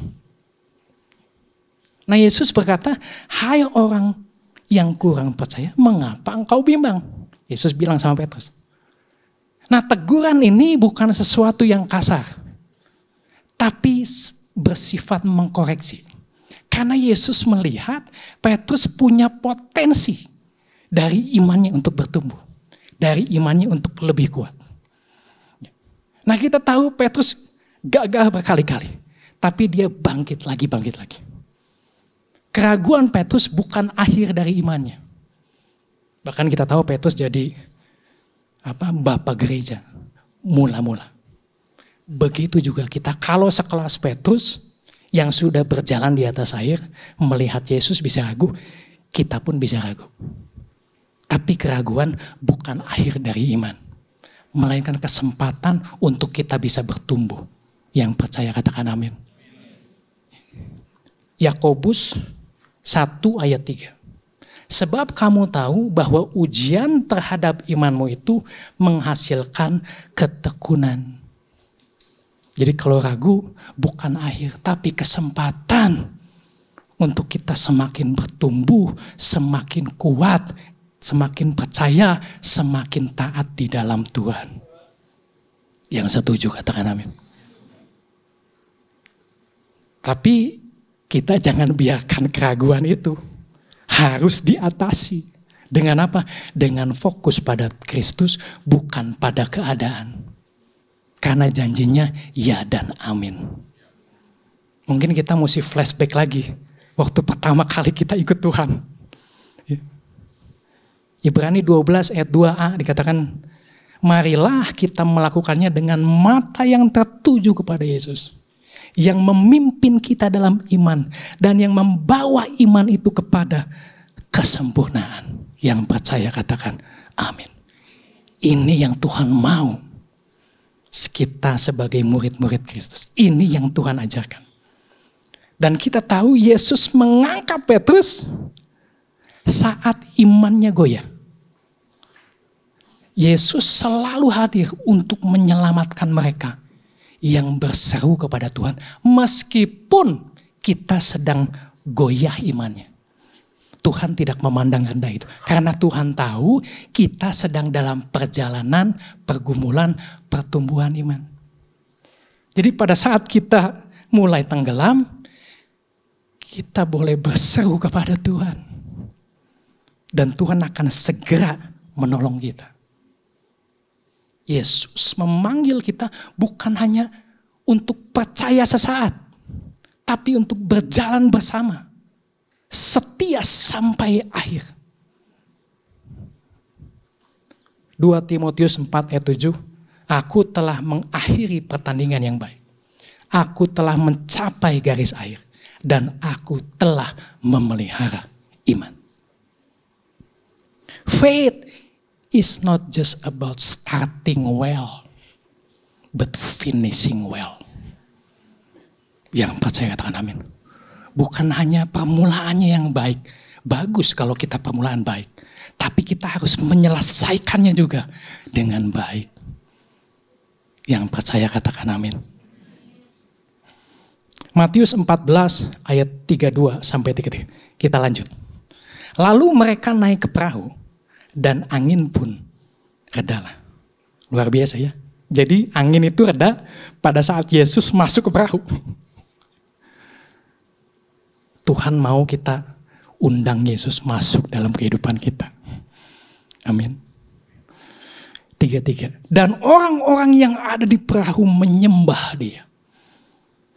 Nah Yesus berkata, hai orang yang kurang percaya, mengapa engkau bimbang? Yesus bilang sama Petrus. Nah teguran ini bukan sesuatu yang kasar, tapi bersifat mengkoreksi. Karena Yesus melihat Petrus punya potensi dari imannya untuk bertumbuh. Dari imannya untuk lebih kuat. Nah kita tahu Petrus gagal berkali-kali. Tapi dia bangkit lagi. Keraguan Petrus bukan akhir dari imannya. Bahkan kita tahu Petrus jadi bapak gereja. Mula-mula. Begitu juga kita kalau sekelas Petrus yang sudah berjalan di atas air. Melihat Yesus bisa ragu. Kita pun bisa ragu. Tapi keraguan bukan akhir dari iman. Melainkan kesempatan untuk kita bisa bertumbuh. Yang percaya katakan amin. Yakobus 1 ayat 3. Sebab kamu tahu bahwa ujian terhadap imanmu itu menghasilkan ketekunan. Jadi kalau ragu bukan akhir tapi kesempatan untuk kita semakin bertumbuh, semakin kuat, semakin percaya, semakin taat di dalam Tuhan. Yang setuju katakan amin. Tapi kita jangan biarkan keraguan itu harus diatasi. Dengan apa? Dengan fokus pada Kristus, bukan pada keadaan. Karena janjinya ya dan amin. Mungkin kita mesti flashback lagi. Waktu pertama kali kita ikut Tuhan. Ibrani 12 ayat 2a dikatakan, marilah kita melakukannya dengan mata yang tertuju kepada Yesus. Yang memimpin kita dalam iman. Dan yang membawa iman itu kepada kesempurnaan. Yang percaya katakan amin. Ini yang Tuhan mau. Kita sebagai murid-murid Kristus. Ini yang Tuhan ajarkan. Dan kita tahu Yesus mengangkat Petrus saat imannya goyah. Yesus selalu hadir untuk menyelamatkan mereka yang berseru kepada Tuhan. Meskipun kita sedang goyah imannya. Tuhan tidak memandang rendah itu. Karena Tuhan tahu kita sedang dalam perjalanan, pergumulan, pertumbuhan iman. Jadi pada saat kita mulai tenggelam, kita boleh berseru kepada Tuhan. Dan Tuhan akan segera menolong kita. Yesus memanggil kita bukan hanya untuk percaya sesaat. Tapi untuk berjalan bersama. Setia sampai akhir. 2 Timotius 4 ayat 7. Aku telah mengakhiri pertandingan yang baik. Aku telah mencapai garis akhir. Dan aku telah memelihara iman. Faith is not just about starting well. But finishing well. Yang percaya katakan amin. Bukan hanya permulaannya yang baik. Bagus kalau kita permulaan baik. Tapi kita harus menyelesaikannya juga dengan baik. Yang percaya katakan amin. Matius 14 ayat 32 sampai 33. Kita lanjut. Lalu mereka naik ke perahu dan angin pun redalah. Luar biasa ya. Jadi angin itu reda pada saat Yesus masuk ke perahu. Tuhan mau kita undang Yesus masuk dalam kehidupan kita. Amin. 3. Dan orang-orang yang ada di perahu menyembah dia.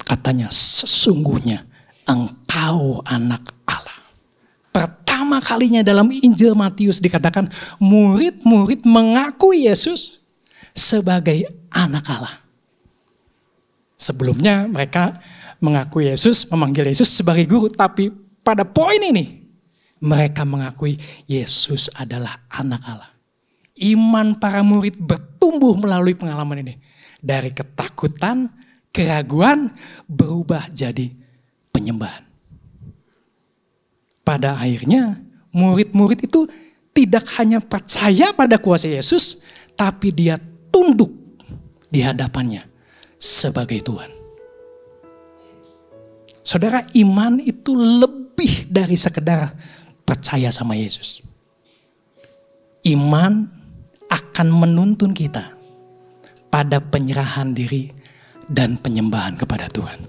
Katanya sesungguhnya engkau anak Allah. Pertama kalinya dalam Injil Matius dikatakan murid-murid mengakui Yesus sebagai anak Allah. Sebelumnya mereka mengaku Yesus, memanggil Yesus sebagai guru. Tapi pada poin ini, mereka mengakui Yesus adalah anak Allah. Iman para murid bertumbuh melalui pengalaman ini. Dari ketakutan, keraguan, berubah jadi penyembahan. Pada akhirnya, murid-murid itu tidak hanya percaya pada kuasa Yesus, tapi dia tunduk di hadapannya sebagai Tuhan. Saudara, iman itu lebih dari sekedar percaya sama Yesus. Iman akan menuntun kita pada penyerahan diri dan penyembahan kepada Tuhan.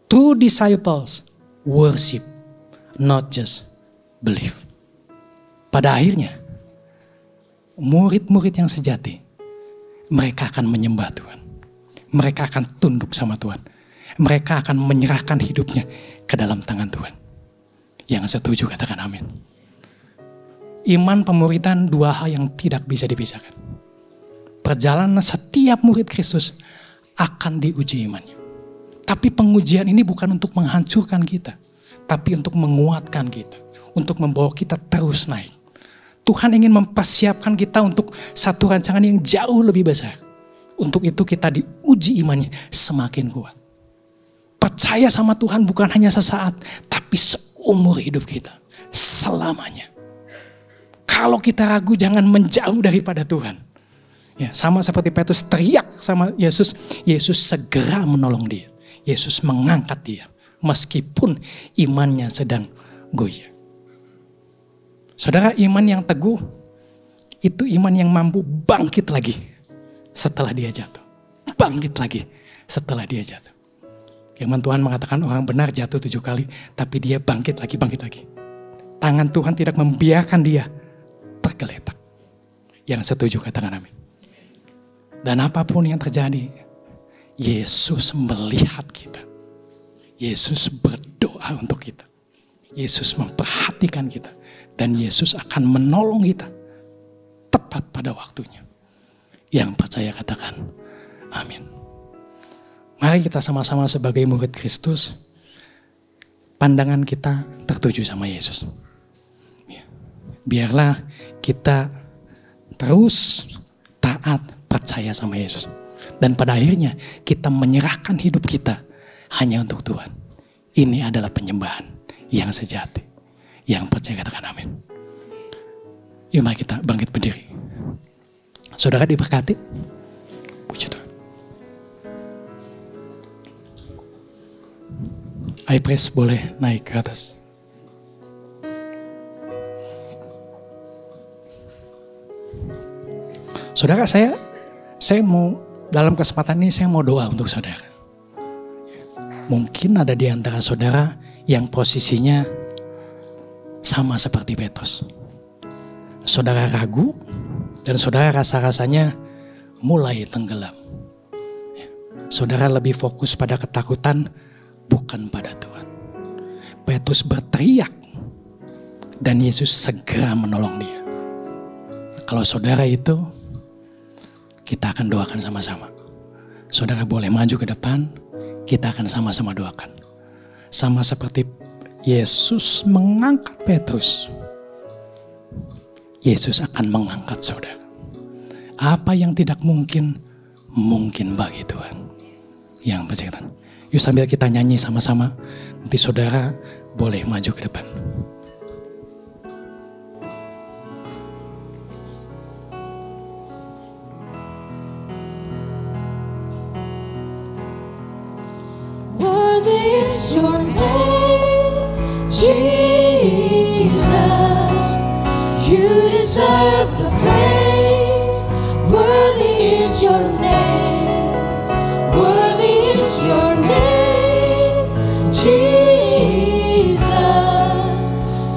True disciples worship, not just believe. Pada akhirnya, murid-murid yang sejati, mereka akan menyembah Tuhan. Mereka akan tunduk sama Tuhan. Mereka akan menyerahkan hidupnya ke dalam tangan Tuhan. Yang setuju katakan amin. Iman pemuridan dua hal yang tidak bisa dipisahkan. Perjalanan setiap murid Kristus akan diuji imannya. Tapi pengujian ini bukan untuk menghancurkan kita. Tapi untuk menguatkan kita. Untuk membawa kita terus naik. Tuhan ingin mempersiapkan kita untuk satu rancangan yang jauh lebih besar. Untuk itu kita diuji imannya semakin kuat. Percaya sama Tuhan bukan hanya sesaat, tapi seumur hidup kita. Selamanya. Kalau kita ragu, jangan menjauh daripada Tuhan. Ya, sama seperti Petrus teriak sama Yesus. Yesus segera menolong dia. Yesus mengangkat dia. Meskipun imannya sedang goyah. Saudara, iman yang teguh, itu iman yang mampu bangkit lagi setelah dia jatuh. Bangkit lagi setelah dia jatuh. Firman Tuhan mengatakan orang benar jatuh 7 kali, tapi dia bangkit lagi, bangkit lagi. Tangan Tuhan tidak membiarkan dia tergeletak. Yang setuju katakan amin. Dan apapun yang terjadi, Yesus melihat kita. Yesus berdoa untuk kita. Yesus memperhatikan kita. Dan Yesus akan menolong kita tepat pada waktunya. Yang percaya katakan amin. Mari kita sama-sama sebagai murid Kristus, pandangan kita tertuju sama Yesus. Biarlah kita terus taat, percaya sama Yesus. Dan pada akhirnya kita menyerahkan hidup kita hanya untuk Tuhan. Ini adalah penyembahan yang sejati. Yang percaya katakan amin. Yuk mari kita bangkit berdiri. Saudara diberkati. Puji Tuhan. High praise boleh naik ke atas. Saudara, saya mau dalam kesempatan ini saya mau doa untuk saudara. Mungkin ada di antara saudara yang posisinya sama seperti Petrus. Saudara ragu dan saudara rasa-rasanya mulai tenggelam. Saudara lebih fokus pada ketakutan bukan pada Tuhan. Petrus berteriak dan Yesus segera menolong dia. Kalau saudara itu, kita akan doakan sama-sama. Saudara boleh maju ke depan, kita akan sama-sama doakan. Sama seperti Yesus mengangkat Petrus, Yesus akan mengangkat saudara. Apa yang tidak mungkin, mungkin bagi Tuhan. Yang percaya. Yuk sambil kita nyanyi sama-sama, nanti saudara boleh maju ke depan. Worthy is your name, Jesus. You deserve the praise. Worthy is your name. Worthy is your name, Jesus.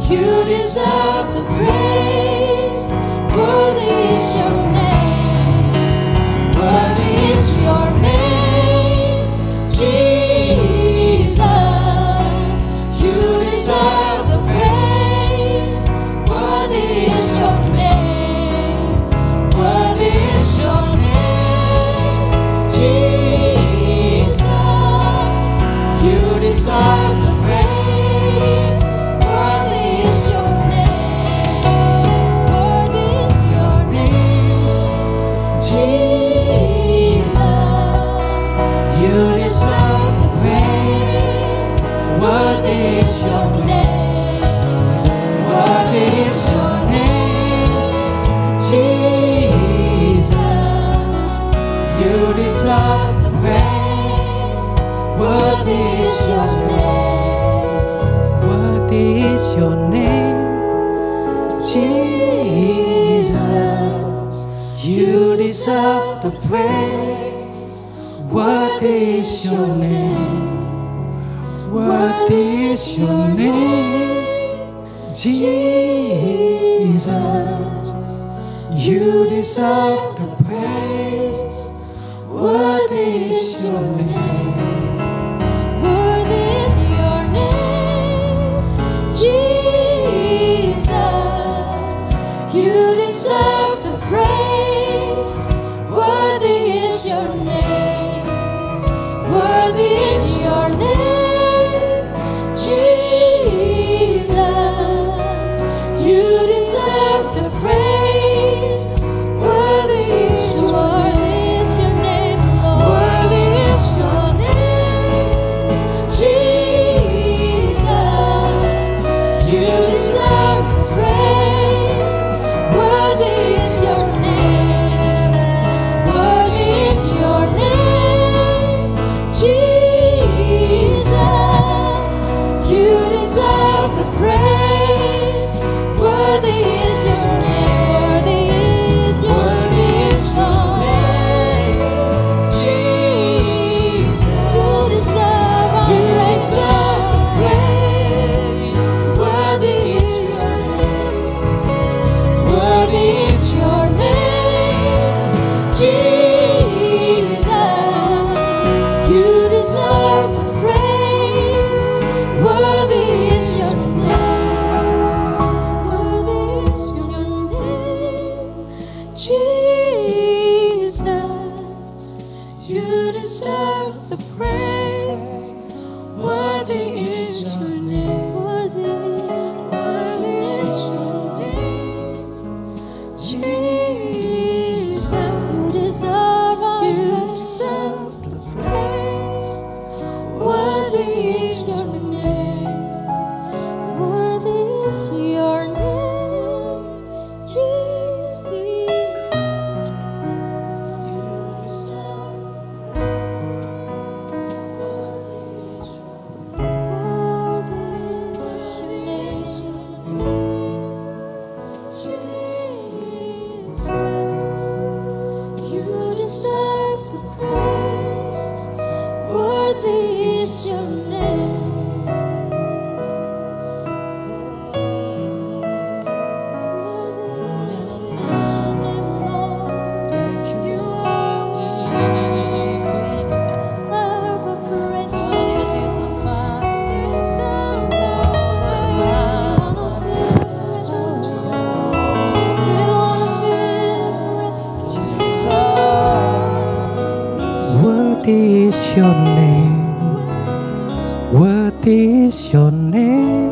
You deserve the praise. Worthy is your name. Worthy is your name, Jesus. You deserve the praise. Worthy is your name. Worthy is your name, Jesus. You deserve the praise. Worthy is your name. Worthy is your name, Jesus. You deserve the praise. Worthy is your name. Worthy is your name, Jesus. You deserve the praise. Worthy is your name. Worthy is your name, Jesus. You deserve the praise. worthy is your name, worthy is your name, Jesus. You deserve the praise. Worthy is your name. Worthy is your name, Jesus. You deserve the praise. Worthy is your name. Worthy is your name, Jesus. You deserve the praise. Worthy is your name, Lord. Worthy is your name, Jesus. You deserve the praise. Worthy is your name. Jesus, you deserve the praise. Worthy is your name. Worthy is your name. Jesus, you deserve the praise. Worthy is your name. Worthy is your name. Jesus, you deserve. Worthy is your name. Worthy is your name.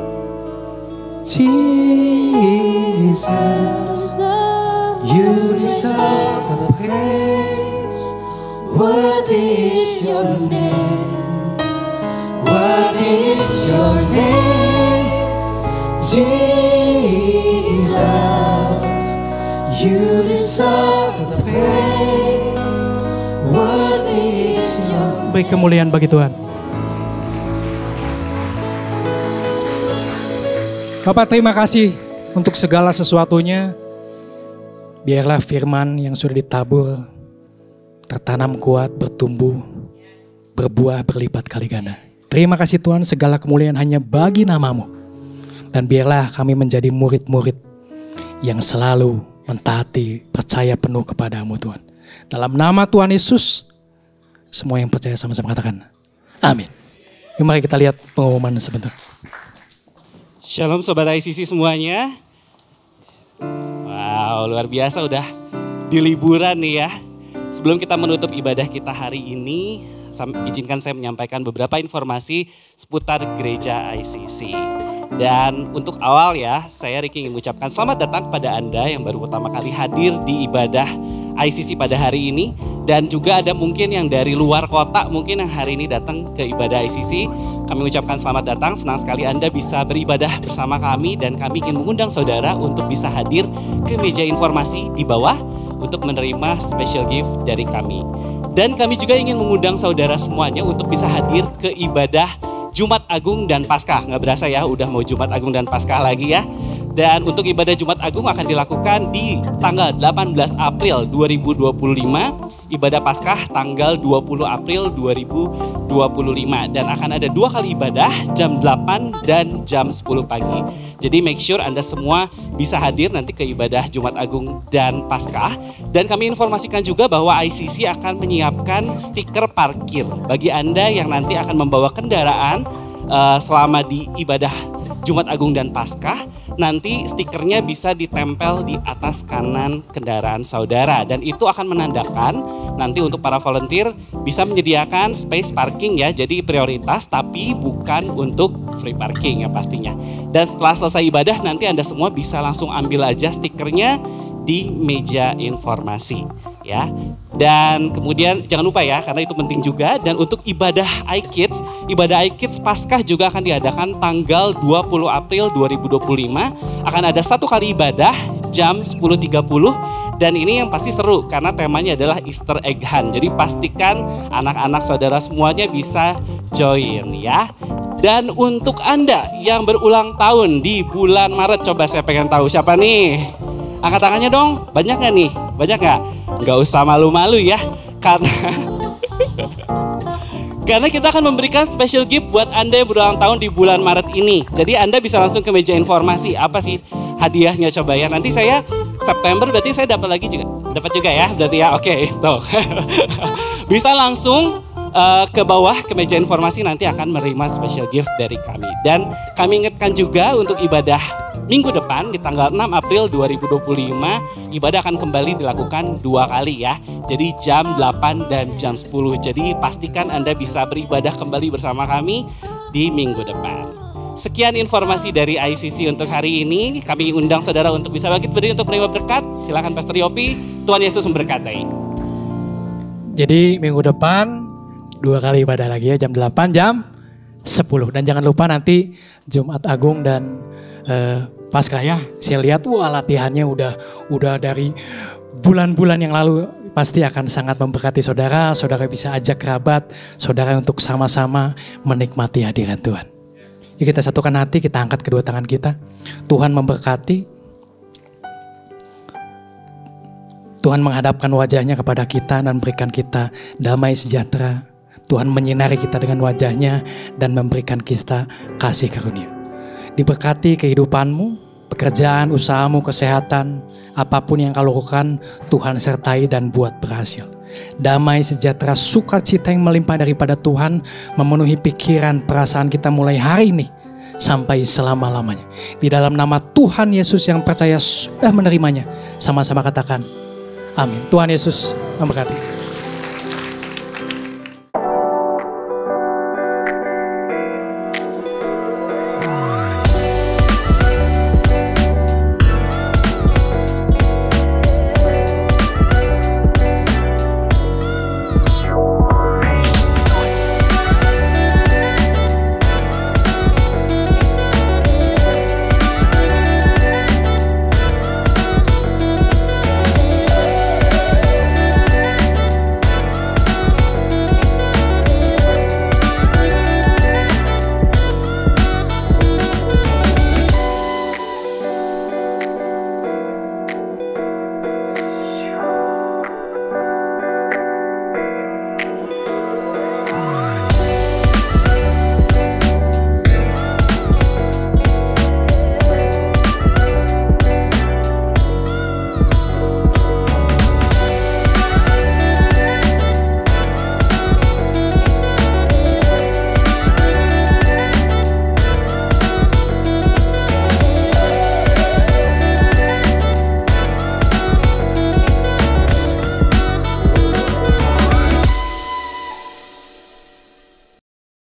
Jesus, you deserve the praise. Worthy is your name. Worthy is your name. Jesus, you deserve the praise. Worthy is your name. Beri kemuliaan bagi Tuhan. Bapak, terima kasih untuk segala sesuatunya. Biarlah firman yang sudah ditabur tertanam kuat, bertumbuh, berbuah berlipat kali ganda. Terima kasih Tuhan, segala kemuliaan hanya bagi nama-Mu. Dan biarlah kami menjadi murid-murid yang selalu mentaati, percaya penuh kepada-Mu Tuhan. Dalam nama Tuhan Yesus, semua yang percaya sama-sama katakan amin. Yuk mari kita lihat pengumuman sebentar. Shalom Sobat ICC semuanya. Wow, luar biasa udah di liburan nih ya. Sebelum kita menutup ibadah kita hari ini, izinkan saya menyampaikan beberapa informasi seputar gereja ICC. Dan untuk awal ya, saya Ricky ingin mengucapkan selamat datang kepada Anda yang baru pertama kali hadir di ibadah ICC pada hari ini. Dan juga ada mungkin yang dari luar kota mungkin yang hari ini datang ke ibadah ICC. Kami ucapkan selamat datang, senang sekali Anda bisa beribadah bersama kami. Dan kami ingin mengundang saudara untuk bisa hadir ke meja informasi di bawah untuk menerima special gift dari kami. Dan kami juga ingin mengundang saudara semuanya untuk bisa hadir ke ibadah Jumat Agung dan Paskah. Nggak berasa ya, udah mau Jumat Agung dan Paskah lagi ya. Dan untuk ibadah Jumat Agung akan dilakukan di tanggal 18 April 2025. Ibadah Paskah tanggal 20 April 2025. Dan akan ada 2 kali ibadah, jam 8 dan jam 10 pagi. Jadi make sure Anda semua bisa hadir nanti ke ibadah Jumat Agung dan Paskah. Dan kami informasikan juga bahwa ICC akan menyiapkan stiker parkir bagi Anda yang nanti akan membawa kendaraan selama di ibadah Jumat Agung dan Paskah. Nanti stikernya bisa ditempel di atas kanan kendaraan saudara. Dan itu akan menandakan nanti untuk para volunteer bisa menyediakan space parking ya. Jadi prioritas tapi bukan untuk free parking ya pastinya. Dan setelah selesai ibadah nanti Anda semua bisa langsung ambil aja stikernya di meja informasi ya. Dan kemudian jangan lupa ya, karena itu penting juga. Dan untuk ibadah iKids Paskah juga akan diadakan tanggal 20 April 2025. Akan ada 1 kali ibadah jam 10.30. Dan ini yang pasti seru karena temanya adalah Easter Egg Hunt. Jadi pastikan anak-anak saudara semuanya bisa join ya. Dan untuk Anda yang berulang tahun di bulan Maret, coba saya pengen tahu siapa nih? Angkat tangannya dong, banyak gak nih? Banyak gak? Gak usah malu-malu ya, karena kita akan memberikan special gift buat Anda yang berulang tahun di bulan Maret ini. Jadi Anda bisa langsung ke meja informasi, apa sih hadiahnya coba ya. Nanti saya September berarti saya dapat juga ya berarti ya, oke tuh. Bisa langsung ke bawah ke meja informasi nanti akan menerima special gift dari kami. Dan kami ingatkan juga untuk ibadah minggu depan di tanggal 6 April 2025 ibadah akan kembali dilakukan 2 kali ya. Jadi jam 8 dan jam 10. Jadi pastikan Anda bisa beribadah kembali bersama kami di minggu depan. Sekian informasi dari ICC untuk hari ini. Kami undang saudara untuk bisa bangkit berdiri untuk menerima berkat. Silakan Pastor Yopi. Tuhan Yesus memberkati. Jadi minggu depan 2 kali ibadah lagi ya, jam 8, jam 10. Dan jangan lupa nanti Jumat Agung dan Paskah ya. Saya lihat latihannya udah dari bulan-bulan yang lalu. Pasti akan sangat memberkati saudara. Saudara bisa ajak kerabat saudara untuk sama-sama menikmati hadirat Tuhan. Yuk kita satukan hati, kita angkat kedua tangan kita. Tuhan memberkati. Tuhan menghadapkan wajahnya kepada kita dan memberikan kita damai sejahtera. Tuhan menyinari kita dengan wajahnya dan memberikan kita kasih karunia. Diberkati kehidupanmu, pekerjaan, usahamu, kesehatan, apapun yang kau lakukan, Tuhan sertai dan buat berhasil. Damai sejahtera, sukacita yang melimpah daripada Tuhan memenuhi pikiran, perasaan kita mulai hari ini sampai selama-lamanya. Di dalam nama Tuhan Yesus yang percaya sudah menerimanya, sama-sama katakan amin. Tuhan Yesus memberkati.